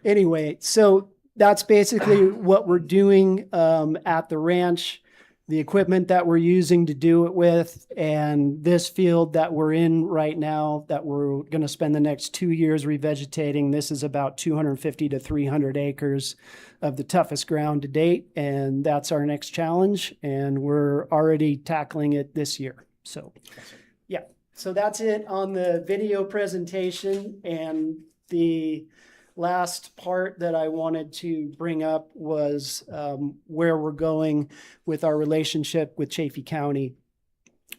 anyway. So that's basically what we're doing at the ranch. The equipment that we're using to do it with, and this field that we're in right now that we're going to spend the next 2 years revegetating. This is about 250 to 300 acres of the toughest ground to date, and that's our next challenge, and we're already tackling it this year. So yeah, so that's it on the video presentation. And the last part that I wanted to bring up was where we're going with our relationship with Chaffee County.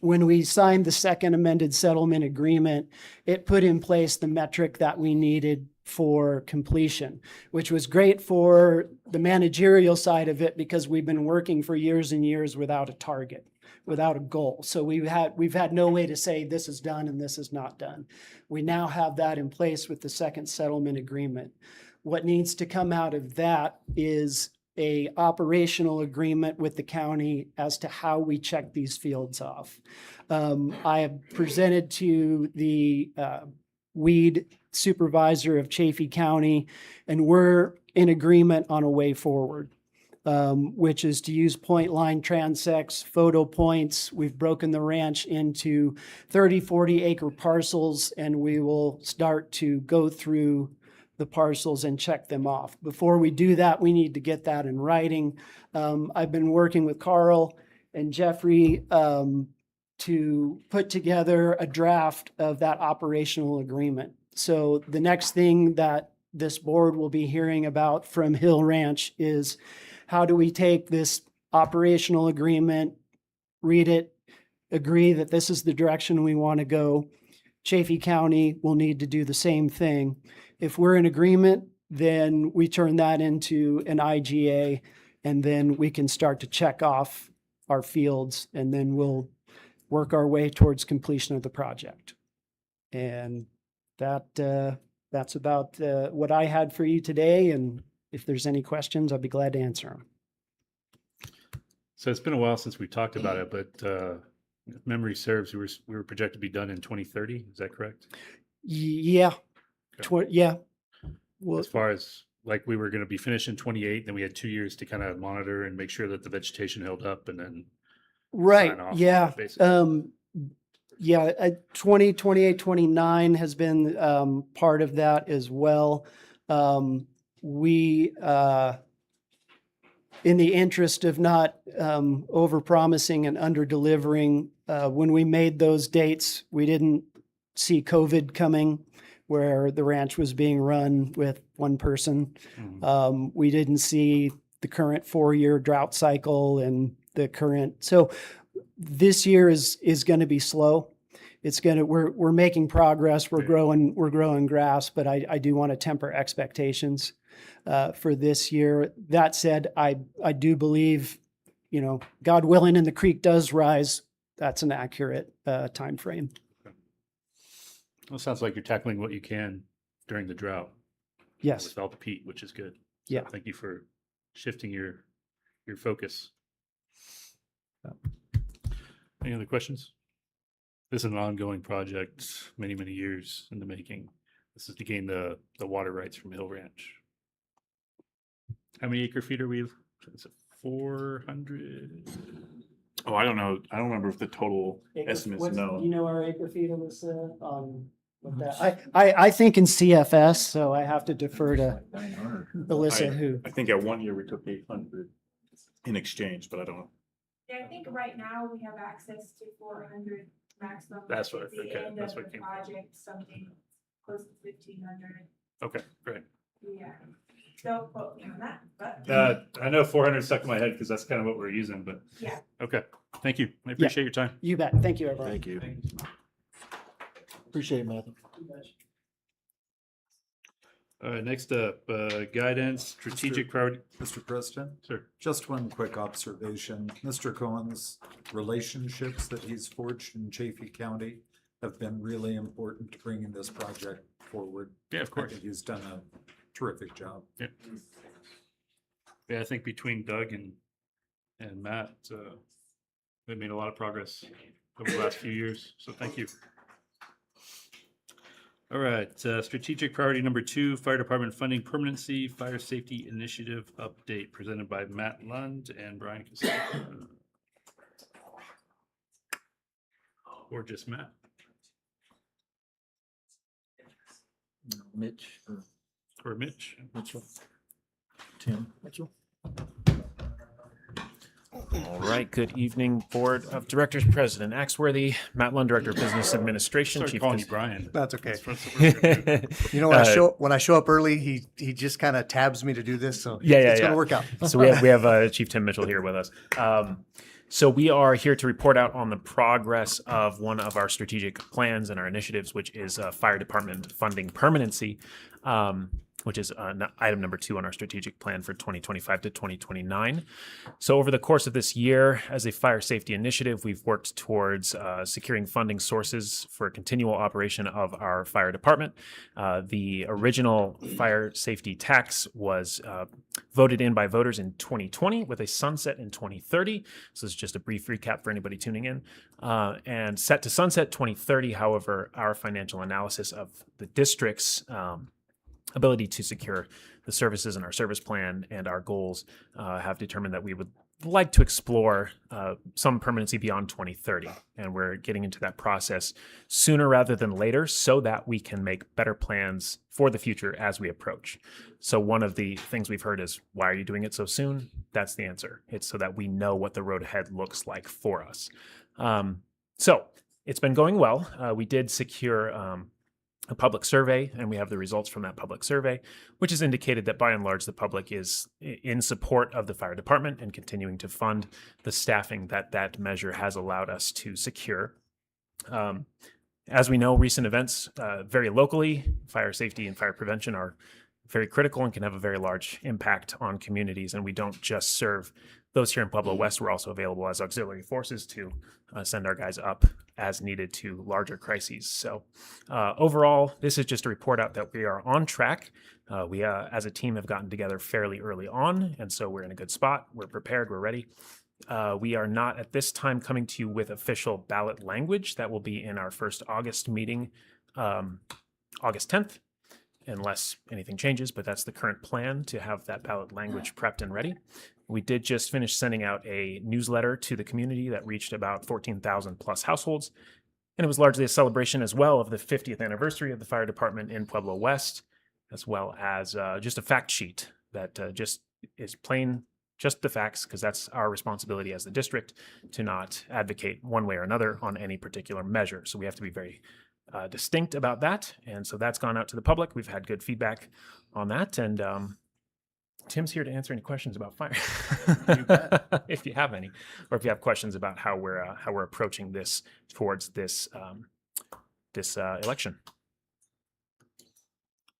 When we signed the second amended settlement agreement, it put in place the metric that we needed for completion, which was great for the managerial side of it because we've been working for years and years without a target, without a goal. So we've had no way to say this is done and this is not done. We now have that in place with the second settlement agreement. What needs to come out of that is a operational agreement with the county as to how we check these fields off. I have presented to the weed supervisor of Chaffee County, and we're in agreement on a way forward. Which is to use point line transects, photo points. We've broken the ranch into 30, 40 acre parcels, and we will start to go through the parcels and check them off. Before we do that, we need to get that in writing. I've been working with Carl and Jeffrey to put together a draft of that operational agreement. So the next thing that this board will be hearing about from Hill Ranch is how do we take this operational agreement, read it, agree that this is the direction we want to go. Chaffee County will need to do the same thing. If we're in agreement, then we turn that into an IGA, and then we can start to check off our fields, and then we'll work our way towards completion of the project. And that's about what I had for you today. And if there's any questions, I'd be glad to answer them. So it's been a while since we talked about it, but if memory serves, we were projected to be done in 2030. Is that correct? Yeah. Yeah. Well, as far as like we were going to be finished in 28, then we had 2 years to kind of monitor and make sure that the vegetation held up, and then right. sign off, Yeah. basically. Yeah. 2028, 29 has been part of that as well. We, in the interest of not over-promising and under-delivering, when we made those dates, we didn't see COVID coming, where the ranch was being run with one person. We didn't see the current 4-year drought cycle and the current. So this year is going to be slow. It's going to, we're making progress. We're growing grass, but I do want to temper expectations for this year. That said, I do believe, God willing, and the creek does rise. That's an accurate time frame. Well, it sounds like you're tackling what you can during the drought. Yes. Without the peat, which is good. So Yeah. Thank you for shifting your focus. Any other questions? This is an ongoing project, many, many years in the making. This is to gain the water rights from Hill Ranch. How many acre feet are we? Is it 400? Oh, I don't know. I don't remember if the total estimates Do known. you know our acre feet, Alyssa? With that, I think in CFS, so I have to defer to Alyssa, I think at 1 year we took 800 in exchange, but I don't know. Yeah, I think right now we have access to 400 maximum. That's what- At the okay, end that's of what the came from. project, something close to 1,500. Okay, great. Yeah. Don't quote me on that, but. I know 400 stuck in my head because that's kind of what we're using, but. Yeah. Okay, thank you. I appreciate your time. You bet. Thank you, everyone. Thank you. Appreciate it, Matthew. All right, next up, guidance, strategic priority. Mr. President, Sir. just one quick observation. Mr. Cohen's relationships that he's forged in Chaffey County have been really important to bringing this project forward. Yeah, of course. I think he's done a terrific job. Yeah. Yeah, I think between Doug and Matt, they've made a lot of progress over the last few years, so thank you. All right, strategic priority number 2, fire department funding permanency, fire safety initiative update, presented by Matt Lund and Brian Casella. Or just Matt. Mitch Or Mitch. Mitchell. Tim Mitchell. All right, good evening, Board of Directors, President Axworthy, Matt Lund, Director of Business Administration. Sorry Chief calling you Brian. That's okay. That's the first You know, when I show up early, he just kind of tabs me to do this, so it's gonna work out. So we have Chief Tim Mitchell here with us. So we are here to report out on the progress of one of our strategic plans and our initiatives, which is fire department funding permanency, which is item number 2 on our strategic plan for 2025 to 2029. So over the course of this year, as a fire safety initiative, we've worked towards securing funding sources for continual operation of our fire department. The original fire safety tax was voted in by voters in 2020 with a sunset in 2030. So this is just a brief recap for anybody tuning in. And set to sunset 2030, however, our financial analysis of the district's ability to secure the services in our service plan and our goals have determined that we would like to explore some permanency beyond 2030. And we're getting into that process sooner rather than later so that we can make better plans for the future as we approach. So one of the things we've heard is, why are you doing it so soon? That's the answer. It's so that we know what the road ahead looks like for us. So it's been going well. We did secure a public survey, and we have the results from that public survey, which has indicated that by and large, the public is in support of the fire department and continuing to fund the staffing that that measure has allowed us to secure. As we know, recent events very locally, fire safety and fire prevention are very critical and can have a very large impact on communities. And we don't just serve those here in Pueblo West. We're also available as auxiliary forces to send our guys up as needed to larger crises. So overall, this is just a report out that we are on track. We as a team have gotten together fairly early on, and so we're in a good spot. We're prepared, we're ready. We are not at this time coming to you with official ballot language. That will be in our first August meeting, August 10th, unless anything changes, but that's the current plan, to have that ballot language prepped and ready. We did just finish sending out a newsletter to the community that reached about 14,000 plus households. And it was largely a celebration as well of the 50th anniversary of the fire department in Pueblo West. as well as just a fact sheet that just is plain, just the facts, because that's our responsibility as the district to not advocate one way or another on any particular measure. So we have to be very distinct about that. And so that's gone out to the public. We've had good feedback on that. And Tim's here to answer any questions about fire, if you have any, or if you have questions about how we're approaching this towards this election.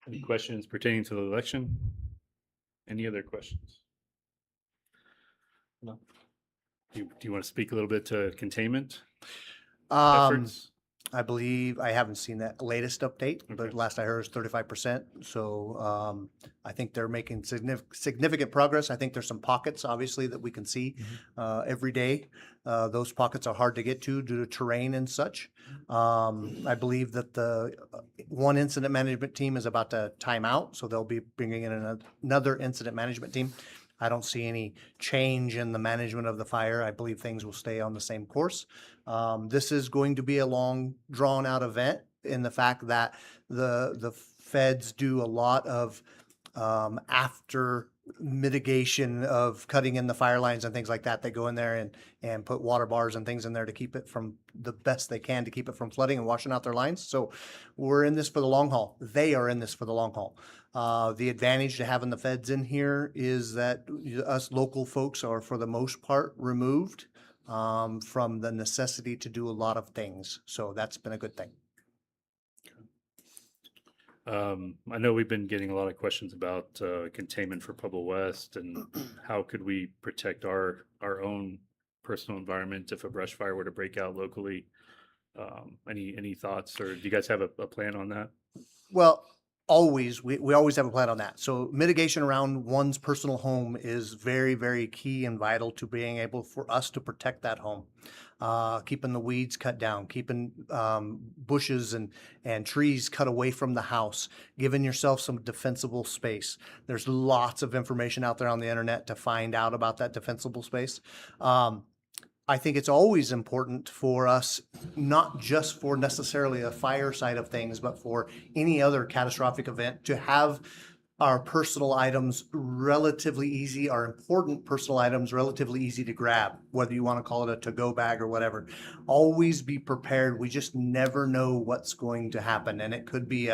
Any questions pertaining to the election? Any other questions? No. Do you want to speak a little bit to containment efforts? I believe, I haven't seen that latest update, but last I heard was 35%. So I think they're making significant progress. I think there's some pockets, obviously, that we can see every day. Those pockets are hard to get to due to terrain and such. I believe that the one incident management team is about to time out, so they'll be bringing in another incident management team. I don't see any change in the management of the fire. I believe things will stay on the same course. This is going to be a long, drawn-out event in the fact that the feds do a lot of after mitigation of cutting in the fire lines and things like that. They go in there and put water bars and things in there to keep it from the best they can to keep it from flooding and washing out their lines. So we're in this for the long haul. They are in this for the long haul. The advantage to having the feds in here is that us local folks are, for the most part, removed from the necessity to do a lot of things. So that's been a good thing. I know we've been getting a lot of questions about containment for Pueblo West and how could we protect our own personal environment if a brush fire were to break out locally. Any thoughts, or do you guys have a plan on that? Well, we always have a plan on that. So mitigation around one's personal home is very, very key and vital to being able for us to protect that home. Keeping the weeds cut down, keeping bushes and trees cut away from the house, giving yourself some defensible space. There's lots of information out there on the internet to find out about that defensible space. I think it's always important for us, not just for necessarily a fire side of things, but for any other catastrophic event, to have our personal items relatively easy, our important personal items relatively easy to grab, whether you want to call it a to-go bag or whatever. Always be prepared. We just never know what's going to happen. And it could be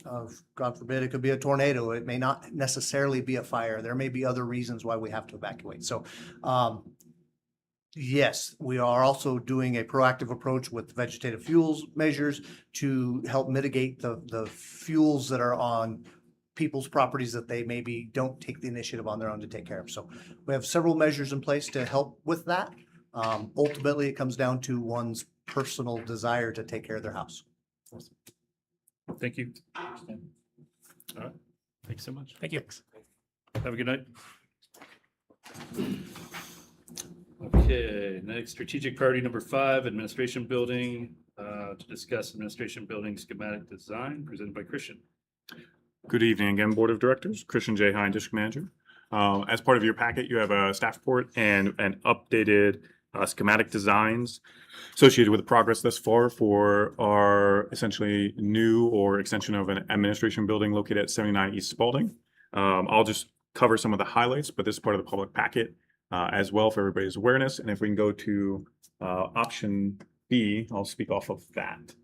God forbid, it could be a tornado. It may not necessarily be a fire. There may be other reasons why we have to evacuate. So, yes, we are also doing a proactive approach with vegetative fuels measures to help mitigate the fuels that are on people's properties that they maybe don't take the initiative on their own to take care of. So we have several measures in place to help with that. Ultimately, it comes down to one's personal desire to take care of their house. Thank you. All right. Thanks so much. Thank you. Have a good night. Okay, next, strategic priority number 5, administration building, to discuss administration building schematic design, presented by Christian. Good evening again, Board of Directors. Christian J. Hine, District Manager. As part of your packet, you have a staff report and an updated schematic designs associated with the progress thus far for our essentially new or extension of an administration building located at 79 East Spalding. I'll just cover some of the highlights, but this is part of the public packet as well for everybody's awareness. And if we can go to option B, I'll speak off of that.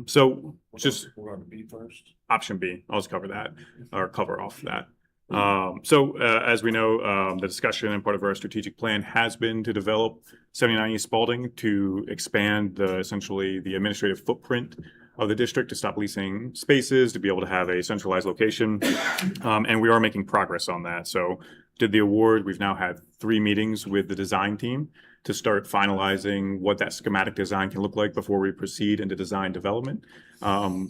So just We're on B first. option B, I'll just cover that or cover off that. As we know, the discussion and part of our strategic plan has been to develop 79 East Spalding to expand essentially the administrative footprint of the district, to stop leasing spaces, to be able to have a centralized location. And we are making progress on that. So did the award, we've now had 3 meetings with the design team to start finalizing what that schematic design can look like before we proceed into design development.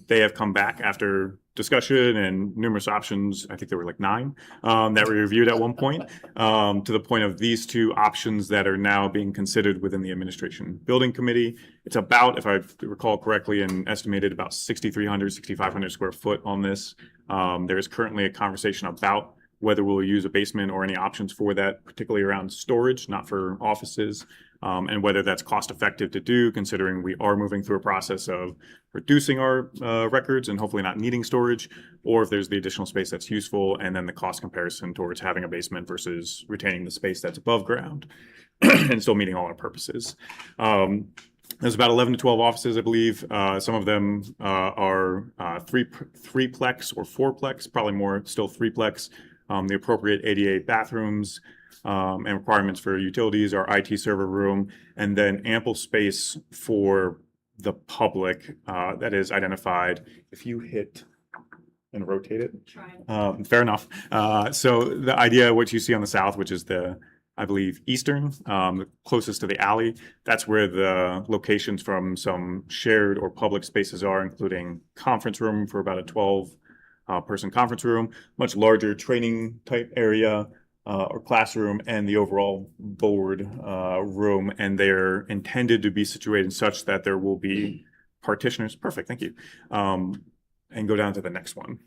They have come back after discussion and numerous options. I think there were like 9 that we reviewed at one point, to the point of these 2 options that are now being considered within the administration building committee. It's about, if I recall correctly, an estimated about 6,300, 6,500 square foot on this. There is currently a conversation about whether we'll use a basement or any options for that, particularly around storage, not for offices. and whether that's cost effective to do, considering we are moving through a process of reducing our records and hopefully not needing storage, or if there's the additional space that's useful, and then the cost comparison towards having a basement versus retaining the space that's above ground and still meeting all our purposes. There's about 11 to 12 offices, I believe. Some of them are threeplex or fourplex, probably more still threeplex. The appropriate ADA bathrooms and requirements for utilities, our IT server room, and then ample space for the public that is identified. If you hit and rotate it, fair enough. So the idea, what you see on the south, which is the, I believe, eastern, closest to the alley, that's where the locations from some shared or public spaces are, including conference room for about a 12 person conference room, much larger training type area or classroom, and the overall board room. And they're intended to be situated such that there will be partitioners. Perfect, thank you. And go down to the next one.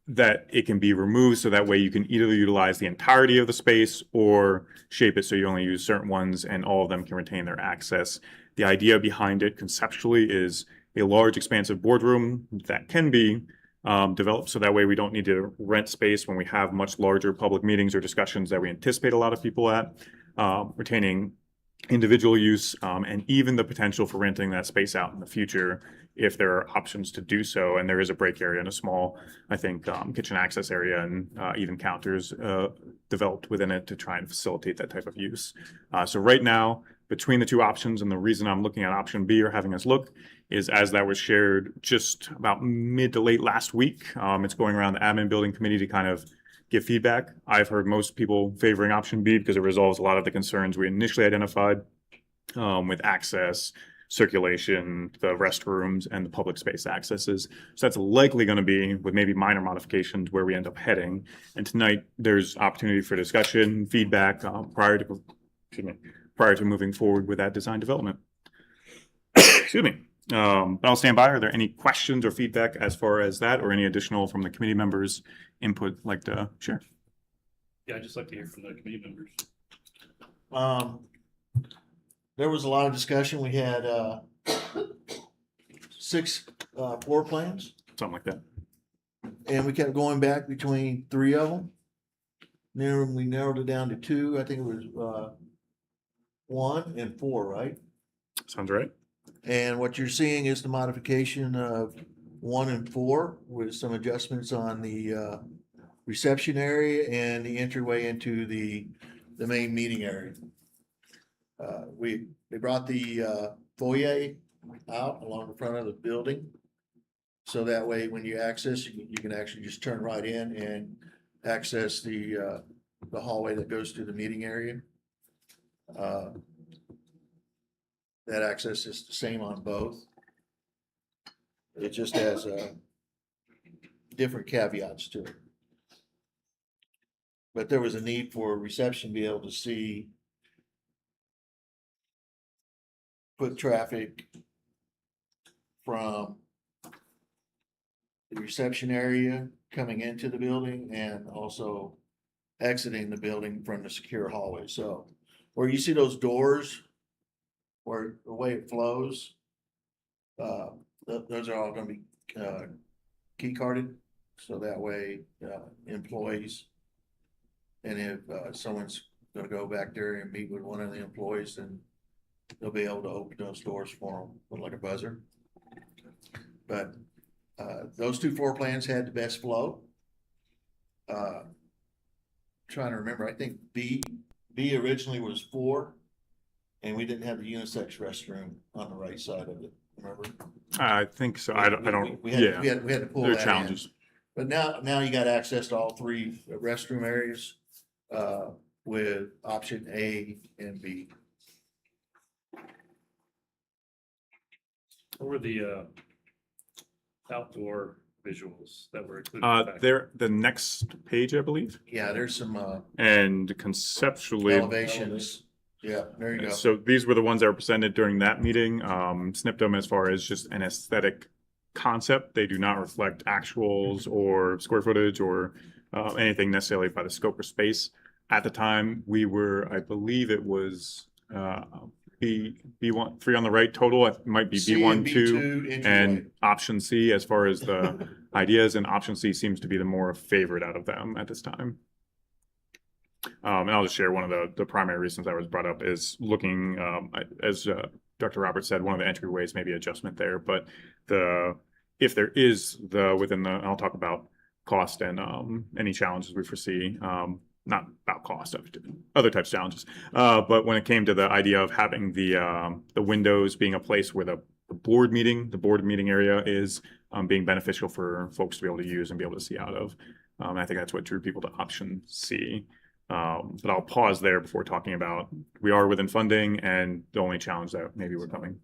That it can be removed so that way you can either utilize the entirety of the space or shape it so you only use certain ones and all of them can retain their access. The idea behind it conceptually is a large expansive boardroom that can be developed so that way we don't need to rent space when we have much larger public meetings or discussions that we anticipate a lot of people at, retaining individual use and even the potential for renting that space out in the future if there are options to do so. And there is a break area and a small, I think, kitchen access area and even counters developed within it to try and facilitate that type of use. So right now, between the two options, and the reason I'm looking at option B or having us look is as that was shared just about mid to late last week. It's going around the admin building committee to kind of give feedback. I've heard most people favoring option B because it resolves a lot of the concerns we initially identified with access, circulation, the restrooms, and the public space accesses. So that's likely going to be, with maybe minor modifications, where we end up heading. And tonight, there's opportunity for discussion, feedback prior to moving forward with that design development. Excuse me. But I'll stand by. Are there any questions or feedback as far as that, or any additional from the committee members' input like to share? Yeah, I'd just like to hear from the committee members. There was a lot of discussion. We had 6 floor plans, something like that, and we kept going back between 3 of them. Then we narrowed it down to 2. I think it was 1 and 4, right? Sounds right. And what you're seeing is the modification of 1 and 4 with some adjustments on the reception area and the entryway into the main meeting area. They brought the foyer out along the front of the building. So that way, when you access, you can actually just turn right in and access the hallway that goes to the meeting area. That access is the same on both. It just has different caveats to it. But there was a need for reception to be able to see foot traffic from the reception area coming into the building and also exiting the building from the secure hallway. So where you see those doors, where the way it flows, those are all going to be key carded. So that way employees, and if someone's going to go back there and meet with one of the employees, then they'll be able to open those doors for them with like a buzzer. But those 2 floor plans had the best flow. Trying to remember, I think B originally was 4, and we didn't have the unisex restroom on the right side of it. Remember? I think so. I don't. We had to pull there are that challenges. in. But now you got access to all 3 restroom areas with option A and B. What were the outdoor visuals that were included? They're the next page, I believe. Yeah, there's some and conceptually elevations. Yeah, there you go. So these were the ones that were presented during that meeting. Snipped them as far as just an aesthetic concept. They do not reflect actuals or square footage or anything necessarily by the scope or space. At the time, we were, I believe it was B1, 3 on the right total. It might be C B1, and 2, B2 and entryway. option C as far as the ideas, and option C seems to be the more favorite out of them at this time. And I'll just share one of the primary reasons that was brought up is looking, as Dr. Roberts said, one of the entryways may be adjustment there, but if there is I'll talk about cost and any challenges we foresee, not about cost, other types of challenges. But when it came to the idea of having the windows being a place where the board meeting area is being beneficial for folks to be able to use and be able to see out of. I think that's what drew people to option C. But I'll pause there before talking about, we are within funding and the only challenge that maybe we're coming.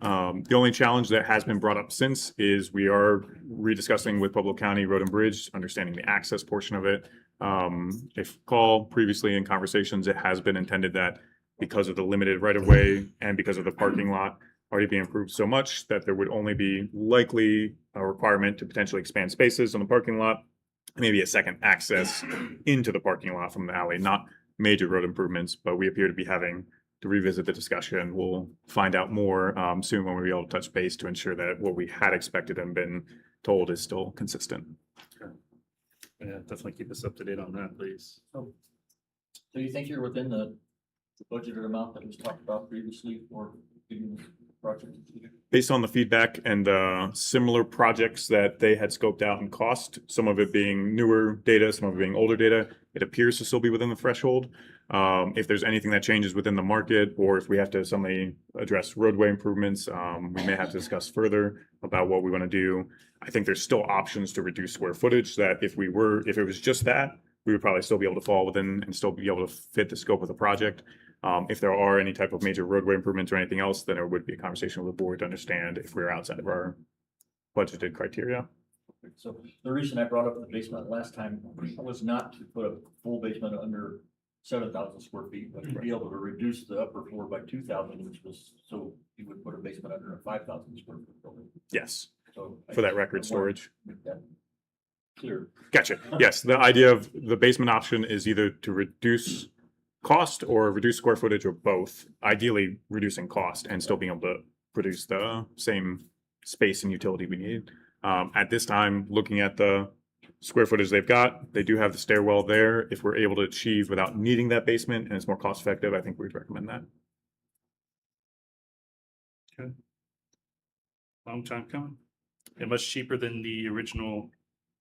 The only challenge that has been brought up since is we are rediscussing with Pueblo County Road and Bridge, understanding the access portion of it. If recall previously in conversations, it has been intended that because of the limited right of way and because of the parking lot already being improved so much that there would only be likely a requirement to potentially expand spaces on the parking lot, maybe a second access into the parking lot from the alley, not major road improvements, but we appear to be having to revisit the discussion. We'll find out more soon when we're able to touch base to ensure that what we had expected and been told is still consistent. Yeah, definitely keep us up to date on that, please. So you think you're within the budgeted amount that was talked about previously for getting this project? Based on the feedback and similar projects that they had scoped out and cost, some of it being newer data, some of it being older data, it appears to still be within the threshold. If there's anything that changes within the market, or if we have to suddenly address roadway improvements, we may have to discuss further about what we want to do. I think there's still options to reduce square footage that if it was just that, we would probably still be able to fall within and still be able to fit the scope of the project. If there are any type of major roadway improvements or anything else, then there would be a conversation with the board to understand if we're outside of our budgeted criteria. So the reason I brought up the basement last time was not to put a full basement under 7,000 square feet, but to be able to reduce the upper floor by 2,000, which was so you would put a basement under a 5,000 square foot building. Yes, So for that record storage. Make that clear. Gotcha. Yes, the idea of the basement option is either to reduce cost or reduce square footage or both. Ideally, reducing cost and still being able to produce the same space and utility we need. At this time, looking at the square footage they've got, they do have the stairwell there. If we're able to achieve without needing that basement and it's more cost effective, I think we'd recommend that. Okay. Long time coming. And much cheaper than the original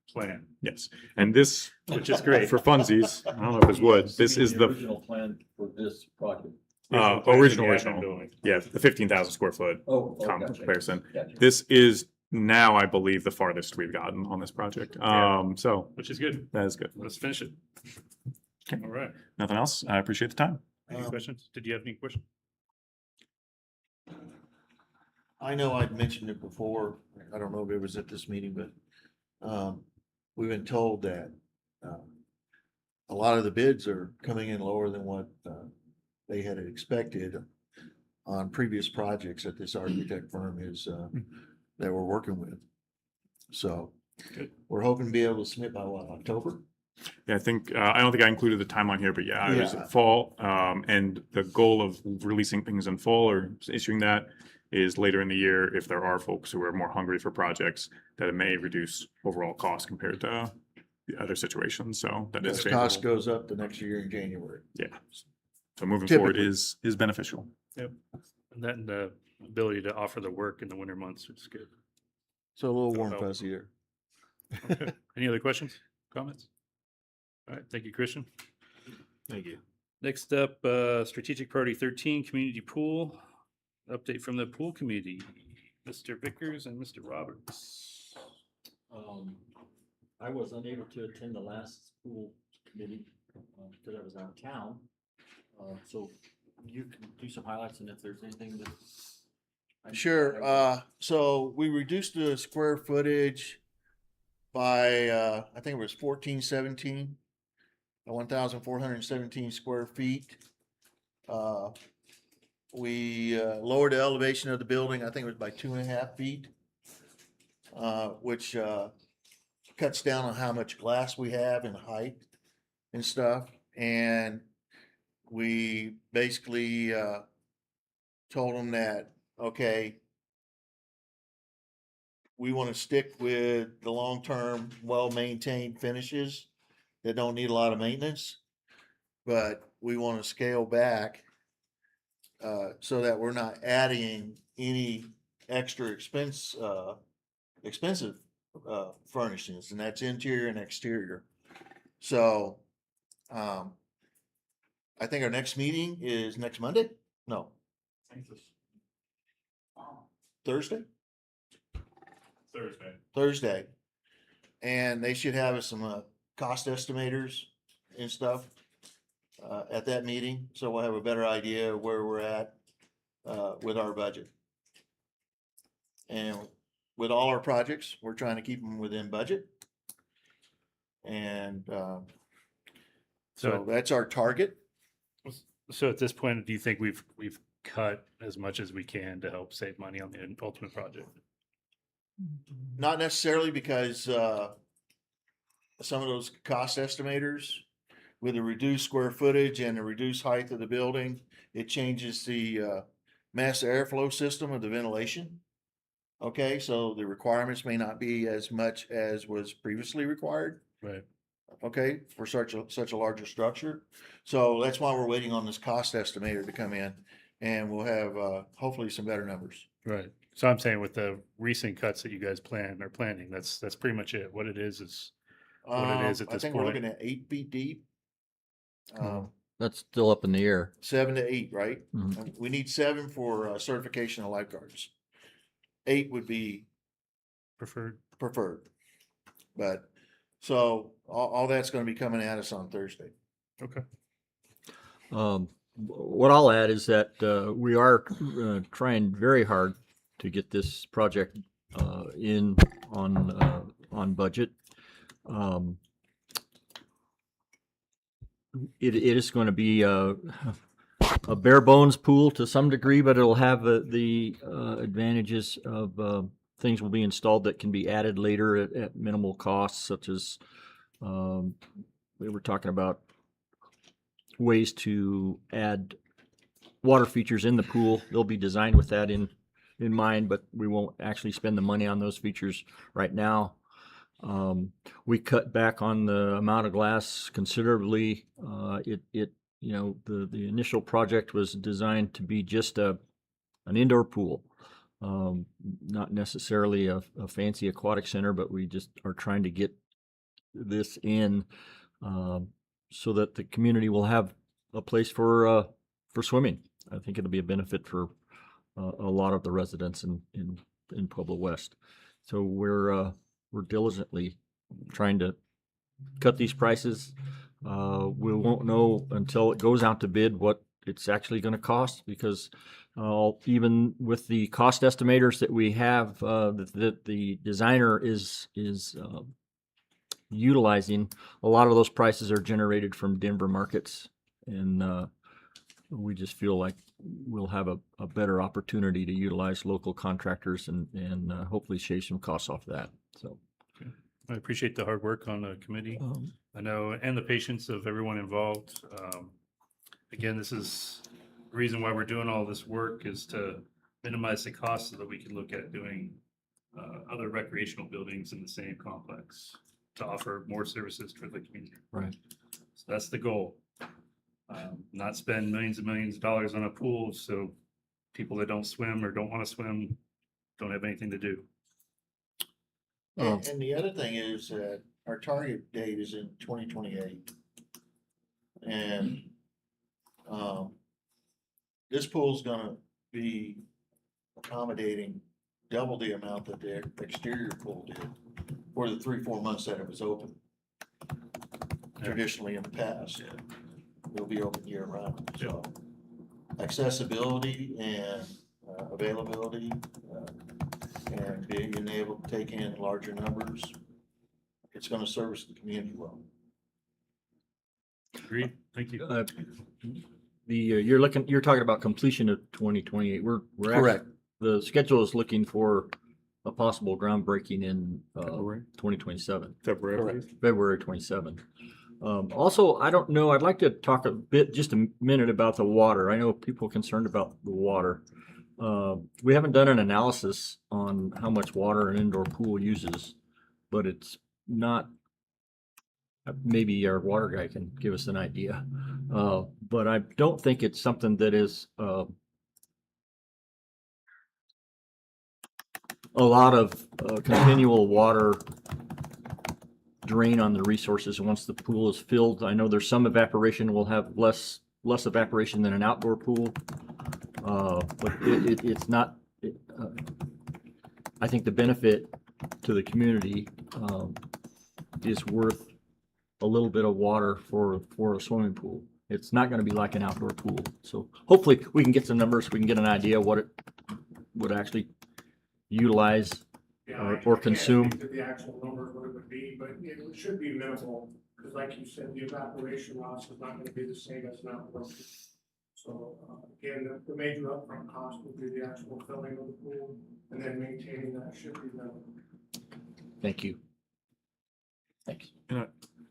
plan. Yes, and this, Which is great. for funsies, I don't know if it's wood, this is the original plan for this project. original. Yeah, the 15,000 square foot Gotcha. comparison. Gotcha. This is now, I believe, the farthest we've gotten on this project. So Which is good. that is good. Let's finish it. Okay. All right. Nothing else? I appreciate the time. Any questions? Did you have any questions? I know I'd mentioned it before. I don't know if it was at this meeting, but we've been told that a lot of the bids are coming in lower than what they had expected on previous projects that this architect firm is that we're working with. So Good. we're hoping to be able to submit by what, October? Yeah, I think, I don't think I included the timeline here, but yeah, it was Yeah. fall. And the goal of releasing things in fall or issuing that is later in the year, if there are folks who are more hungry for projects, that it may reduce overall cost compared to the other situations. So that is As cost favorable. goes up the next year in January. Yeah. So moving forward Typically. is beneficial. Yep. And then the ability to offer the work in the winter months is good. So a little warm That'll help. fuzzy here. Okay. Any other questions, comments? All right, thank you, Christian. Thank you. Next up, strategic priority 13, community pool. Update from the pool committee, Mr. Vickers and Mr. Roberts. I was unable to attend the last school committee because I was out of town. So you can do some highlights and if there's anything that. Sure, so we reduced the square footage by, I think it was 1,417 square feet. We lowered the elevation of the building, I think it was by 2.5 feet, which cuts down on how much glass we have and height and stuff. And we basically, told them that, okay, we want to stick with the long-term, well-maintained finishes that don't need a lot of maintenance, but we want to scale back so that we're not adding any extra expensive furnishings, and that's interior and exterior. So, I think our next meeting is next Monday? No, Thursday? Thursday. And they should have us some cost estimators and stuff at that meeting, so we'll have a better idea of where we're at with our budget. And with all our projects, we're trying to keep them within budget. And so that's our target. So at this point, do you think we've cut as much as we can to help save money on the ultimate project? Not necessarily, because some of those cost estimators, with the reduced square footage and the reduced height of the building, it changes the mass airflow system of the ventilation. Okay, so the requirements may not be as much as was previously required. Right. Okay, for such a larger structure. So that's why we're waiting on this cost estimator to come in, and we'll have hopefully some better numbers. Right. So I'm saying with the recent cuts that you guys are planning, that's pretty much it. What it is what it is at I this think point. we're looking at 8 feet deep. That's still up in the air. 7 to 8, right? Mhm. We need 7 for certification of lifeguards. 8 would be preferred. But, so all that's gonna be coming at us on Thursday. Okay. What I'll add is that we are trying very hard to get this project in on budget. It is going to be a bare bones pool to some degree, but it'll have the advantages of things will be installed that can be added later at minimal costs, such as we were talking about ways to add water features in the pool. They'll be designed with that in mind, but we won't actually spend the money on those features right now. We cut back on the amount of glass considerably. The initial project was designed to be just an indoor pool, not necessarily a fancy aquatic center, but we just are trying to get this in so that the community will have a place for swimming. I think it'll be a benefit for a lot of the residents in Pueblo West. So we're diligently trying to cut these prices. We won't know until it goes out to bid what it's actually going to cost, because even with the cost estimators that we have, that the designer is utilizing, a lot of those prices are generated from Denver markets, and we just feel like we'll have a better opportunity to utilize local contractors and hopefully shave some costs off that. So I appreciate the hard work on the committee. I know, and the patience of everyone involved. Again, this is the reason why we're doing all this work, is to minimize the cost so that we can look at doing other recreational buildings in the same complex to offer more services to the community. Right. So that's the goal. Not spend millions and millions of dollars on a pool so people that don't swim or don't want to swim don't have anything to do. And the other thing is that our target date is in 2028. And this pool's gonna be accommodating double the amount that the exterior pool did for the 3-4 months that it was open. Traditionally in the past, it'll be open year round. So accessibility and availability and being able to take in larger numbers, it's going to service the community well. Agreed. Thank you. You're talking about completion of 2028. We're Correct. The schedule is looking for a possible groundbreaking in, February? 2027. February. February 27. Also, I don't know, I'd like to talk just a minute about the water. I know people are concerned about the water. We haven't done an analysis on how much water an indoor pool uses, but it's not, maybe our water guy can give us an idea. But I don't think it's something that is, a lot of continual water drain on the resources once the pool is filled. I know there's some evaporation. We'll have less evaporation than an outdoor pool. But it's not, I think the benefit to the community is worth a little bit of water for a swimming pool. It's not going to be like an outdoor pool. So hopefully we can get some numbers. We can get an idea what it would actually utilize or consume. The actual number, what it would be, but it should be minimal, because like you said, the evaporation loss is not gonna be the same as an outdoor pool. So, again, the major upfront cost would be the actual filling of the pool, and then maintaining that should be minimal. Thank you. Thanks.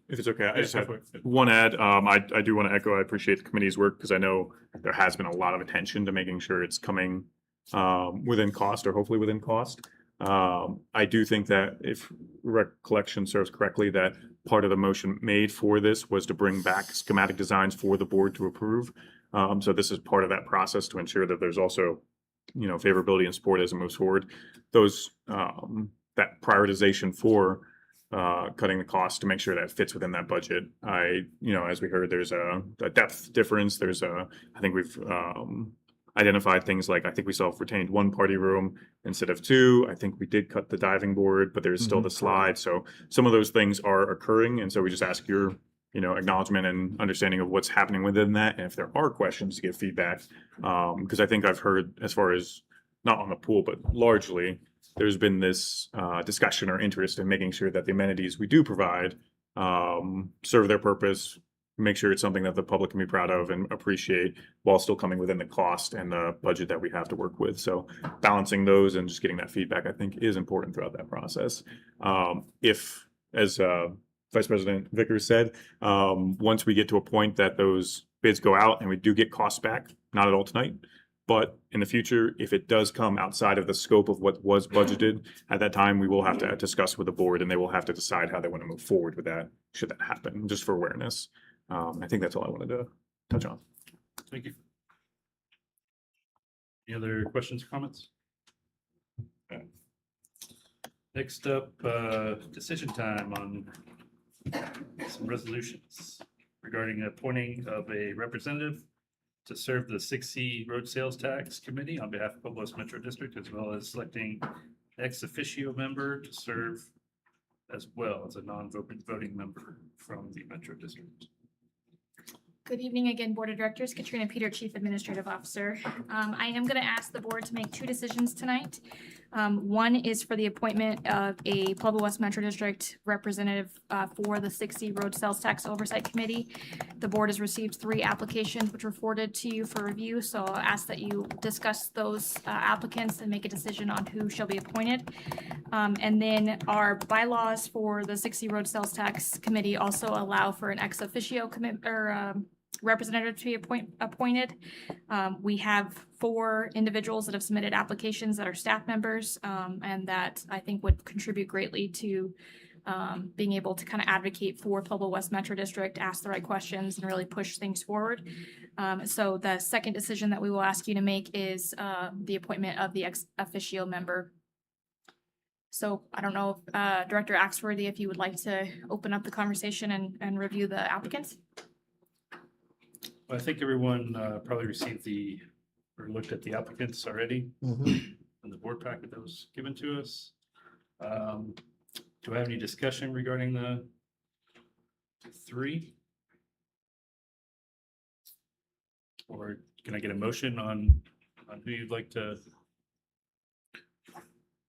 If it's okay, I just have one add. I do want to echo, I appreciate the committee's work because I know there has been a lot of attention to making sure it's coming within cost or hopefully within cost. I do think that if recollection serves correctly, that part of the motion made for this was to bring back schematic designs for the board to approve. So this is part of that process to ensure that there's also, favorability and support as it moves forward. Those, that prioritization for cutting the cost to make sure that fits within that budget. As we heard, there's a depth difference. I think we've identified things like, I think we self-retained one party room instead of two. I think we did cut the diving board, but there's still the slide. So some of those things are occurring. And so we just ask your, acknowledgement and understanding of what's happening within that. And if there are questions, to give feedback. Because I think I've heard, as far as not on the pool, but largely, there's been this discussion or interest in making sure that the amenities we do provide serve their purpose, make sure it's something that the public can be proud of and appreciate while still coming within the cost and the budget that we have to work with. So balancing those and just getting that feedback, I think, is important throughout that process. If, as Vice President Vickers said, once we get to a point that those bids go out and we do get costs back, not at all tonight, but in the future, if it does come outside of the scope of what was budgeted at that time, we will have to discuss with the board and they will have to decide how they want to move forward with that, should that happen, just for awareness. I think that's all I wanted to touch on. Thank you. Any other questions or comments? Okay. Next up, decision time on some resolutions regarding appointing of a representative to serve the 6C Road Sales Tax Committee on behalf of Pueblo West Metro District, as well as selecting ex officio member to serve as well as a non-voting member from the Metro District. Good evening again, Board of Directors. Katrina Peter, Chief Administrative Officer. I am going to ask the board to make two decisions tonight. One is for the appointment of a Pueblo West Metro District representative for the 6C Road Sales Tax Oversight Committee. The board has received 3 applications which were forwarded to you for review, so I'll ask that you discuss those applicants and make a decision on who shall be appointed. And then our bylaws for the 6C Road Sales Tax Committee also allow for an ex officio representative to be appointed. We have 4 individuals that have submitted applications that are staff members, and that I think would contribute greatly to being able to kind of advocate for Pueblo West Metro District, ask the right questions, and really push things forward. So the second decision that we will ask you to make is the appointment of the ex officio member. So I don't know, Director Axworthy, if you would like to open up the conversation and review the applicants. I think everyone probably received or looked at the applicants already in the board packet that was given to us. Do I have any discussion regarding the 3? Or can I get a motion on who you'd like to?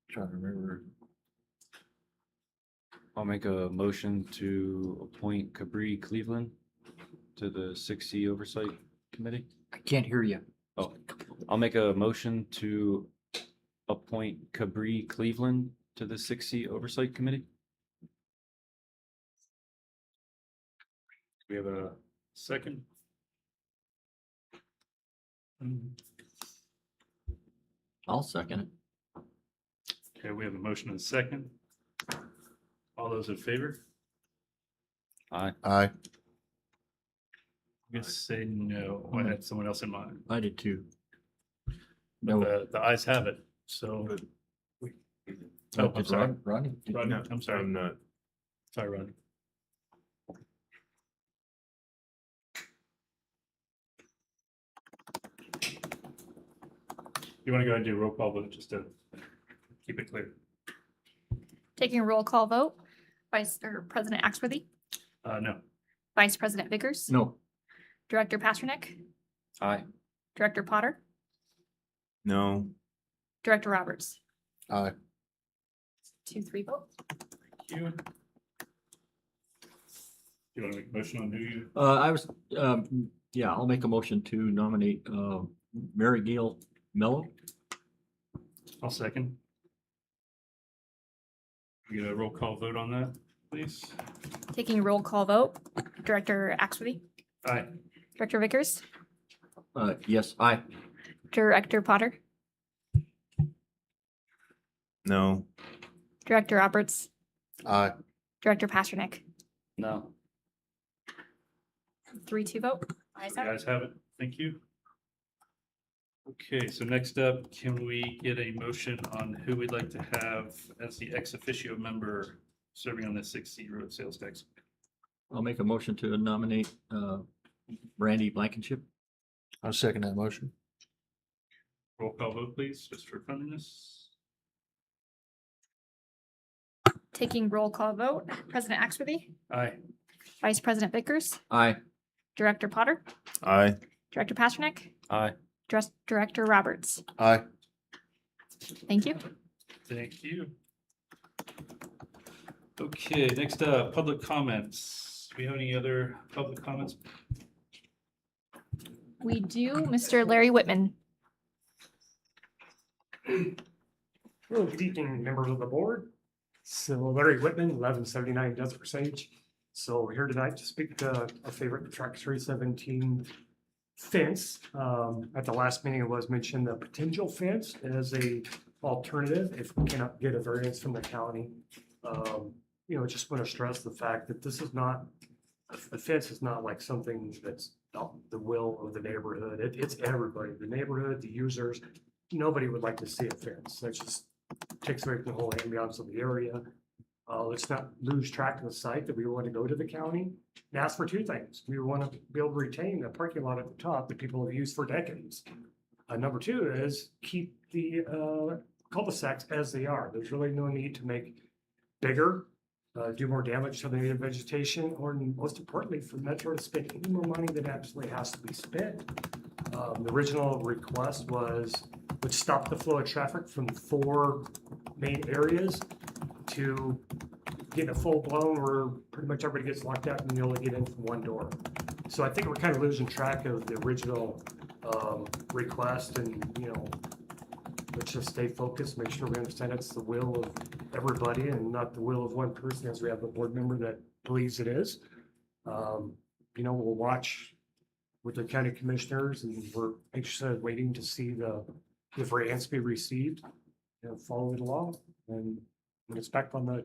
Trying to remember. I'll make a motion to appoint Cabri Cleveland to the 6C Oversight Committee. I can't hear you. Oh, I'll make a motion to appoint Cabri Cleveland to the 6C Oversight Committee. We have a second. I'll second it. Okay, we have a motion and a second. All those in favor? Aye. Aye. I'm gonna say no. I had someone else in mind. I did too. But the ayes have it, so. Oh, I'm sorry. Rodney? Rodney, I'm sorry. I'm not. Sorry, Rodney. You want to go ahead and do a roll call vote just to keep it clear? Taking a roll call vote, President Axworthy, No. Vice President Vickers, No. Director Pasternak, Aye. Director Potter, No. Director Roberts. Aye. 2-3 vote. Thank you. You want to make a motion on who you? Yeah, I'll make a motion to nominate, Mary Gail Mello. I'll second. We get a roll call vote on that, please? Taking a roll call vote, Director Axworthy, Aye. Director Vickers, Yes, aye. Director Potter, No. Director Roberts, Aye. Director Pasternak. No. 3-2 vote. Ayes You have it. guys have it. Thank you. Okay, so next up, can we get a motion on who we'd like to have as the ex officio member serving on the 6C road sales tax? I'll make a motion to nominate, Randy Blankenship. I'll second that motion. Roll call vote, please, just for friendliness. Taking roll call vote, President Axworthy, Aye. Vice President Vickers, Aye. Director Potter, Aye. Director Pasternak, Aye. Director Roberts. Aye. Thank you. Thank you. Okay, next up, public comments. Do we have any other public comments? We do, Mr. Larry Whitman. Well, good evening, members of the board. So Larry Whitman, 1179 Desert Sage. So we're here tonight to speak to our favorite Track 317 fence. At the last meeting, it was mentioned the potential fence as a alternative if we cannot get a variance from the county. Just want to stress the fact that this is not, a fence is not like something that's not the will of the neighborhood. It's everybody, the neighborhood, the users. Nobody would like to see a fence. That just takes away from the whole ambiance of the area. Let's not lose track of the site that we want to go to the county and ask for two things. We want to be able to retain the parking lot at the top that people have used for decades. Number two is keep the cul-de-sacs as they are. There's really no need to make bigger, do more damage to the native vegetation, or most importantly, for Metro to spend any more money than absolutely has to be spent. The original request would stop the flow of traffic from 4 main areas to getting a full blown where pretty much everybody gets locked out and you only get in from one door. So I think we're kind of losing track of the original request, and let's just stay focused, make sure we understand it's the will of everybody and not the will of one person, as we have a board member that believes it is. We'll watch with the county commissioners, and we're anxiously waiting to see the variance be received, follow it along, and when it's back on the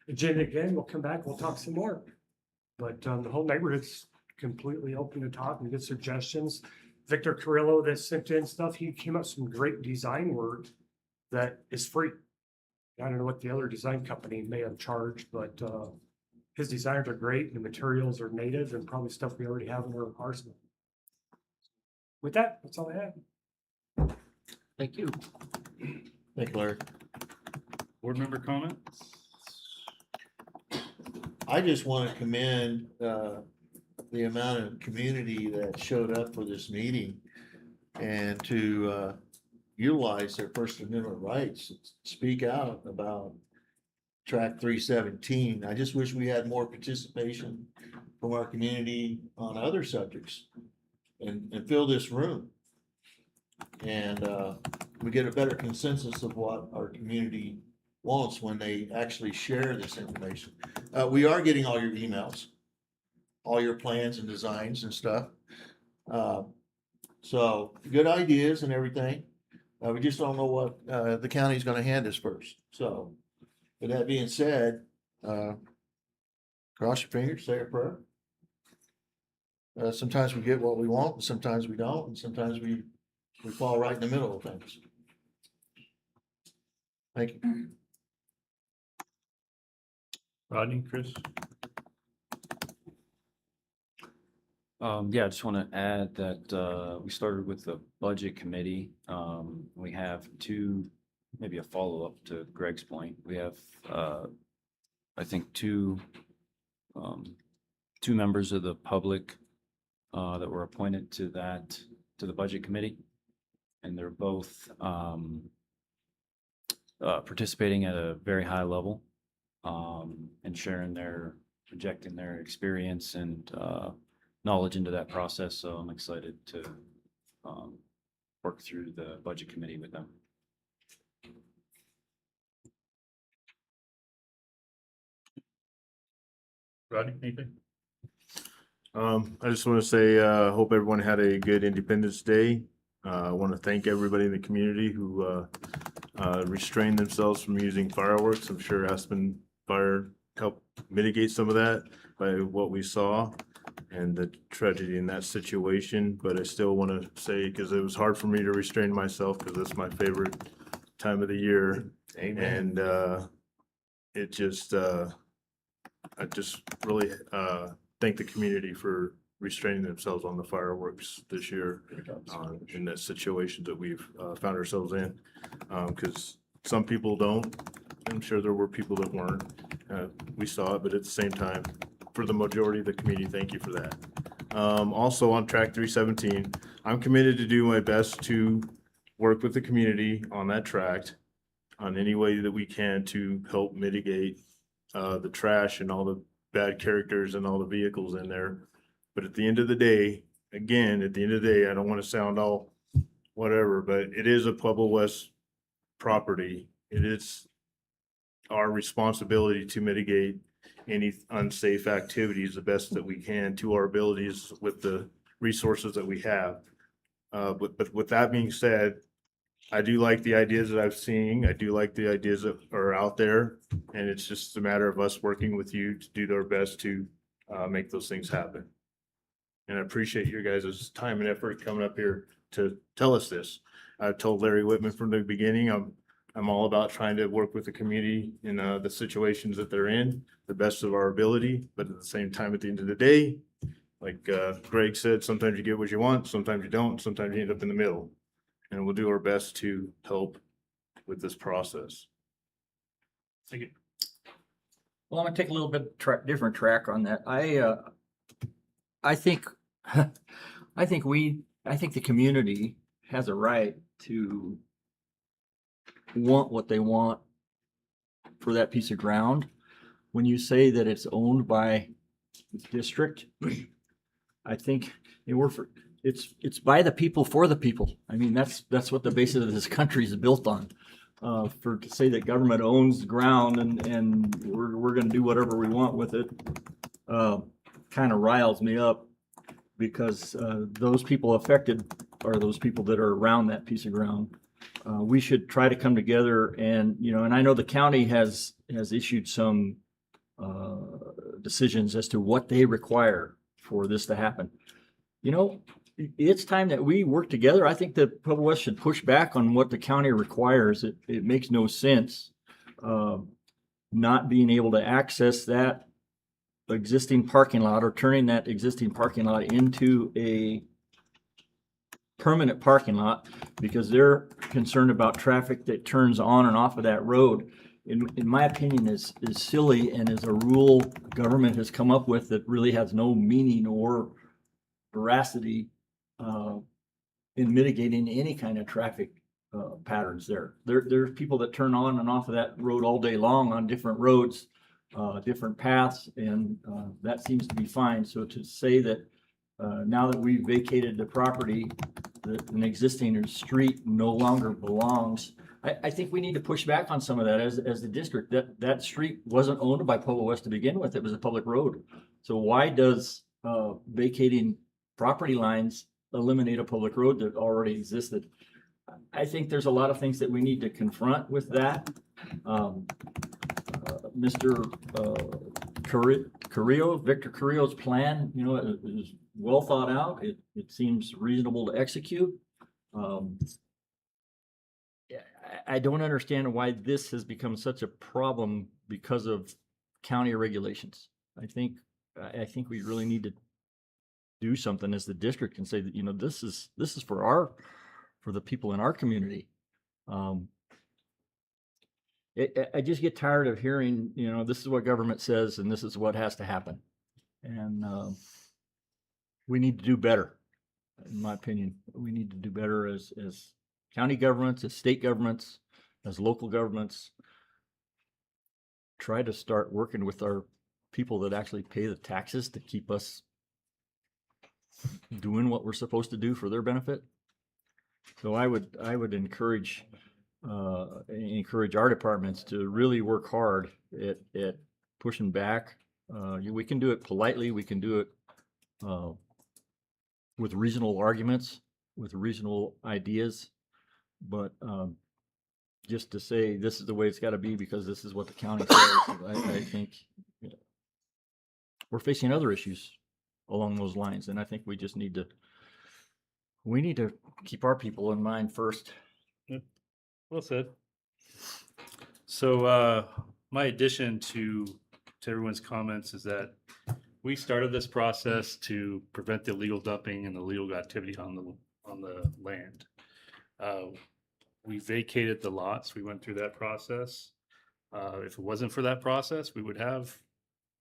agenda again, we'll come back, we'll talk some more. But the whole neighborhood's completely open to talk and get suggestions. Victor Carrillo that sent in stuff, he came up with some great design work that is free. I don't know what the other design company may have charged, but his designs are great, the materials are native and probably stuff we already have in our arsenal. With that, that's all I have. Thank you. Thank you, Larry. Board member comments? I just want to commend the amount of community that showed up for this meeting and to utilize their First Amendment rights, speak out about Track 317. I just wish we had more participation from our community on other subjects and fill this room. And, we get a better consensus of what our community wants when they actually share this information. We are getting all your emails, all your plans and designs and stuff. So good ideas and everything. We just don't know what, the county's gonna hand us first. So with that being said, cross your fingers, say a prayer. Sometimes we get what we want, and sometimes we don't, and sometimes we fall right in the middle of things. Thank you. Rodney, Chris? Yeah, I just want to add that we started with the budget committee. We have maybe a follow-up to Greg's point. We have, I think, two members of the public that were appointed to the budget committee. And they're both participating at a very high level and projecting their experience and knowledge into that process. So I'm excited to work through the budget committee with them. Rodney, anything? I just want to say, hope everyone had a good Independence Day. I want to thank everybody in the community who restrained themselves from using fireworks. I'm sure Aspen Fire helped mitigate some of that by what we saw and the tragedy in that situation. But I still want to say, because it was hard for me to restrain myself, because it's my favorite time of the year. Amen. And it just, I just really thank the community for restraining themselves on the fireworks this year in the situations that we've found ourselves in. Because some people don't. I'm sure there were people that weren't. We saw it, but at the same time, for the majority of the community, thank you for that. Also on Track 317, I'm committed to do my best to work with the community on that tract on any way that we can to help mitigate the trash and all the bad characters and all the vehicles in there. But at the end of the day, again, at the end of the day, I don't want to sound all whatever, but it is a Pueblo West property. It is our responsibility to mitigate any unsafe activities the best that we can to our abilities with the resources that we have. But with that being said, I do like the ideas that I've seen. I do like the ideas that are out there. And it's just a matter of us working with you to do our best to make those things happen. And I appreciate your guys' time and effort coming up here to tell us this. I've told Larry Whitman from the beginning, I'm all about trying to work with the community in the situations that they're in, the best of our ability. But at the same time, at the end of the day, like Greg said, sometimes you get what you want, sometimes you don't, sometimes you end up in the middle. And we'll do our best to help with this process. Thank you. Well, I'm gonna take a little bit different track on that. I think, I think the community has a right to want what they want for that piece of ground. When you say that it's owned by the district, I think it's by the people for the people. I mean, that's what the basis of this country is built on. To say that government owns the ground and we're going to do whatever we want with it, kind of riles me up, because those people affected are those people that are around that piece of ground. We should try to come together and I know the county has issued some decisions as to what they require for this to happen. It's time that we work together. I think that Pueblo West should push back on what the county requires. It makes no sense not being able to access that existing parking lot or turning that existing parking lot into a permanent parking lot because they're concerned about traffic that turns on and off of that road. In my opinion, is silly and is a rule government has come up with that really has no meaning or veracity in mitigating any kind of traffic patterns there. There's people that turn on and off of that road all day long on different roads, different paths, and that seems to be fine. So to say that now that we've vacated the property, an existing street no longer belongs. I think we need to push back on some of that as the district. That street wasn't owned by Pueblo West to begin with. It was a public road. So why does vacating property lines eliminate a public road that already existed? I think there's a lot of things that we need to confront with that. Mr. Carrillo, Victor Carrillo's plan, you know, is well thought out. It seems reasonable to execute. I don't understand why this has become such a problem because of county regulations. I think we really need to do something as the district and say that, you know, this is for the people in our community. I just get tired of hearing, you know, this is what government says and this is what has to happen. And we need to do better, in my opinion. We need to do better as county governments, as state governments, as local governments. Try to start working with our people that actually pay the taxes to keep us doing what we're supposed to do for their benefit. So I would encourage our departments to really work hard at pushing back. We can do it politely. We can do it with reasonable arguments, with reasonable ideas. But just to say this is the way it's got to be because this is what the county says, I think we're facing other issues along those lines, and I think we just need to keep our people in mind first. Yeah. Well said. So my addition to everyone's comments is that we started this process to prevent the illegal dumping and illegal activity on the land. We vacated the lots. We went through that process. If it wasn't for that process, we would have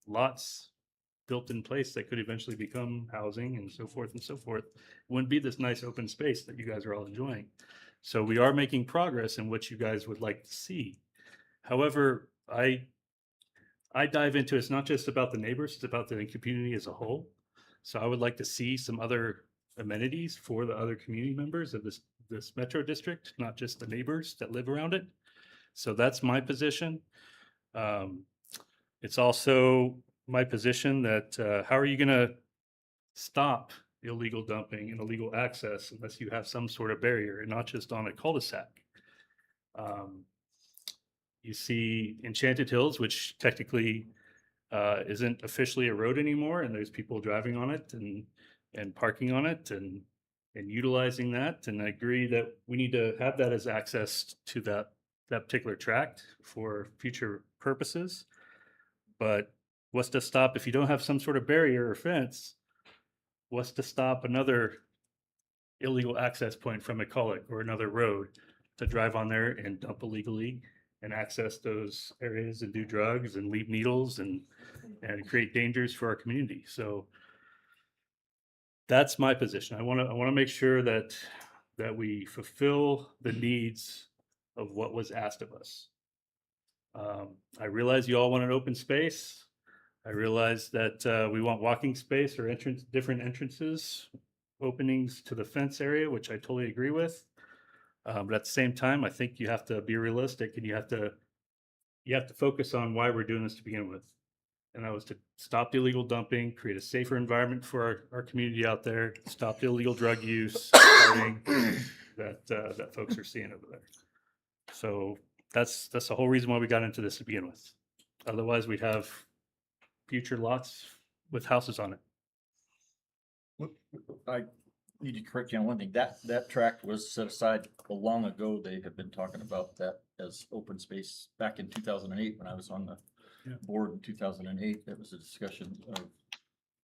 lots built in place that could eventually become housing and so forth and so forth. It wouldn't be this nice open space that you guys are all enjoying. So we are making progress in what you guys would like to see. However, I dive into it's not just about the neighbors, it's about the community as a whole. So I would like to see some other amenities for the other community members of this metro district, not just the neighbors that live around it. So that's my position. It's also my position that how are you going to stop illegal dumping and illegal access unless you have some sort of barrier and not just on a cul-de-sac? You see Enchanted Hills, which technically isn't officially a road anymore, and there's people driving on it and parking on it and utilizing that. And I agree that we need to have that as access to that particular tract for future purposes. But what's to stop if you don't have some sort of barrier or fence? What's to stop another illegal access point from McCulloch or another road to drive on there and dump illegally and access those areas and do drugs and leave needles and create dangers for our community? So that's my position. I want to make sure that we fulfill the needs of what was asked of us. I realize you all want an open space. I realize that we want walking space or different entrances, openings to the fence area, which I totally agree with. But at the same time, I think you have to be realistic and you have to focus on why we're doing this to begin with. And that was to stop the illegal dumping, create a safer environment for our community out there, stop the illegal drug use that folks are seeing over there. So that's the whole reason why we got into this to begin with. Otherwise, we'd have future lots with houses on it. I need to correct you on one thing. That tract was set aside long ago. They have been talking about that as open space back in 2008 when I was on the board in 2008. There was a discussion of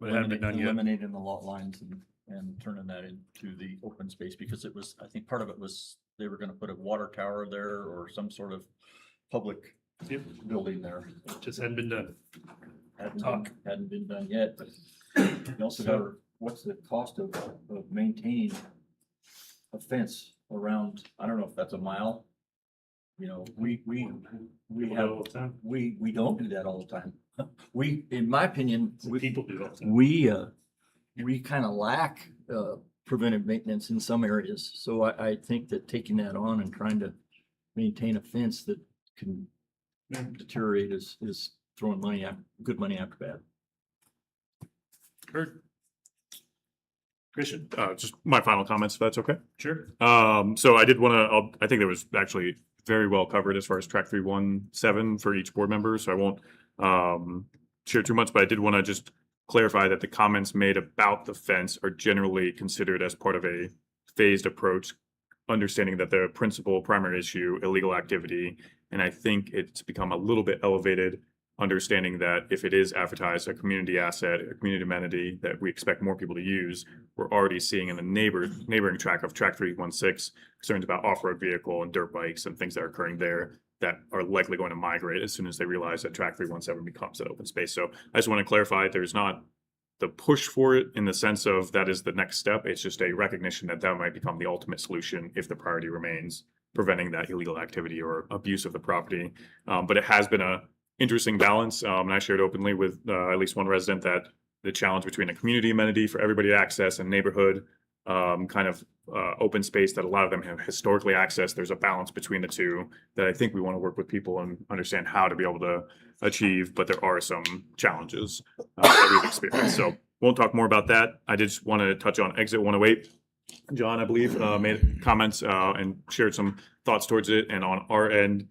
But it hadn't been done yet. eliminating the lot lines and turning that into the open space because it was, I think part of it was they were going to put a water tower there or some sort of public building there. It just hadn't been done. Hadn't been done yet, but you also got, what's the cost of maintaining a fence around, I don't know if that's a mile. You know, we don't do that all the time. We, in my opinion, people do that. we kind of lack, preventive maintenance in some areas. So I think that taking that on and trying to maintain a fence that can deteriorate is throwing good money after bad. Kurt? Christian? Just my final comments, if that's okay. Sure. So I did want to, I think that was actually very well covered as far as track 317 for each board member. So I won't share too much, but I did want to just clarify that the comments made about the fence are generally considered as part of a phased approach, understanding that the principal primary issue, illegal activity, and I think it's become a little bit elevated, understanding that if it is advertised a community asset, a community amenity that we expect more people to use, we're already seeing in the neighboring track of track 316 concerns about off-road vehicle and dirt bikes and things that are occurring there that are likely going to migrate as soon as they realize that track 317 becomes that open space. So I just want to clarify, there's not the push for it in the sense of that is the next step. It's just a recognition that that might become the ultimate solution if the priority remains preventing that illegal activity or abuse of the property. But it has been a interesting balance. And I shared openly with at least one resident that the challenge between a community amenity for everybody to access and neighborhood open space that a lot of them have historically accessed. There's a balance between the two that I think we want to work with people and understand how to be able to achieve, but there are some challenges that we've experienced. So won't talk more about that. I just want to touch on exit 108. John, I believe, made comments and shared some thoughts towards it. And on our end,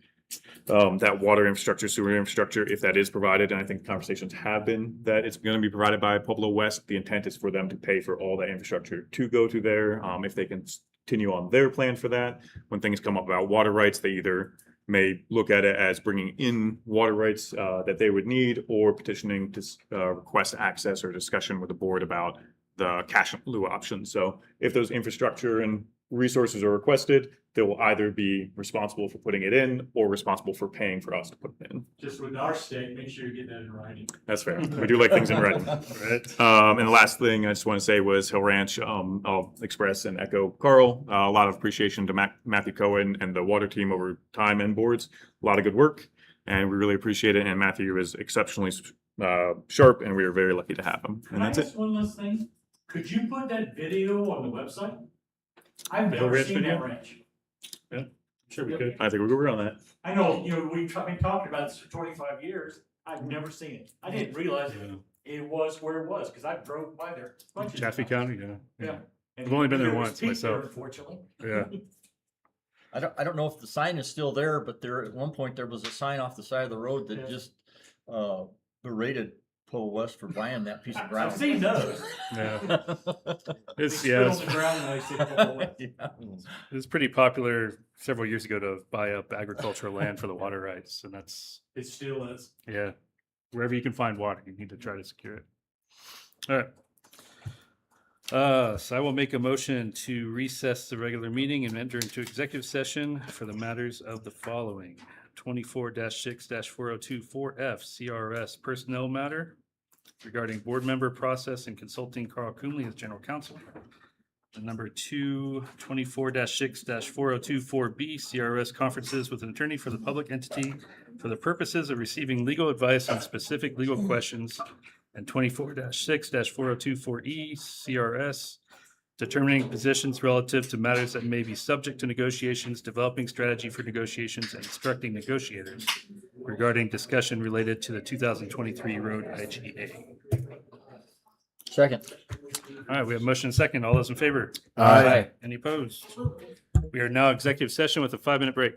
that water infrastructure, sewer infrastructure, if that is provided, and I think conversations have been that it's going to be provided by Pueblo West, the intent is for them to pay for all that infrastructure to go to there. If they can continue on their plan for that, when things come up about water rights, they either may look at it as bringing in water rights that they would need, or petitioning to request access or discussion with the board about the cash in lieu option. So if those infrastructure and resources are requested, they will either be responsible for putting it in or responsible for paying for us to put it in. Just with our state, make sure you get that in writing. That's fair. We do like things in writing. Right. And the last thing I just want to say was Hill Ranch. I'll express and echo Carl. A lot of appreciation to Matthew Cohen and the water team over time and boards. A lot of good work, and we really appreciate it. And Matthew is exceptionally sharp, and we are very lucky to have him. And that's it. One last thing. Could you put that video on the website? I've The Hill never Ranch seen video? that ranch. Yeah, sure we could. I think we'll agree on that. I know, we've been talking about this for 25 years. I've never seen it. I didn't realize it was where it was, because I drove by there. a bunch of Chaffee times. County, Yeah. And I've only been there it was once peaked there, myself. Unfortunately. Yeah. I don't know if the sign is still there, but there, at one point, there was a sign off the side of the road that just, berated Pueblo West for buying that piece of ground. I've seen those. Yeah. They It's spit on the ground and I say, "Oh, what?" It was pretty popular several years ago to buy up agricultural land for the water rights, and that's It still is. yeah. Wherever you can find water, you need to try to secure it. All right. So I will make a motion to recess the regular meeting and enter into executive session for the matters of the following: 24-6-4024F CRS personnel matter regarding board member process and consulting Carl Coonley as general counsel. And number 2, 24-6-4024B CRS conferences with an attorney for the public entity for the purposes of receiving legal advice on specific legal questions. And 24-6-4024E CRS determining positions relative to matters that may be subject to negotiations, developing strategy for negotiations, and instructing negotiators regarding discussion related to the 2023 road IGA. Second. All right, we have motion and second. All those in favor? Aye. Any opposed? We are now executive session with a 5-minute break.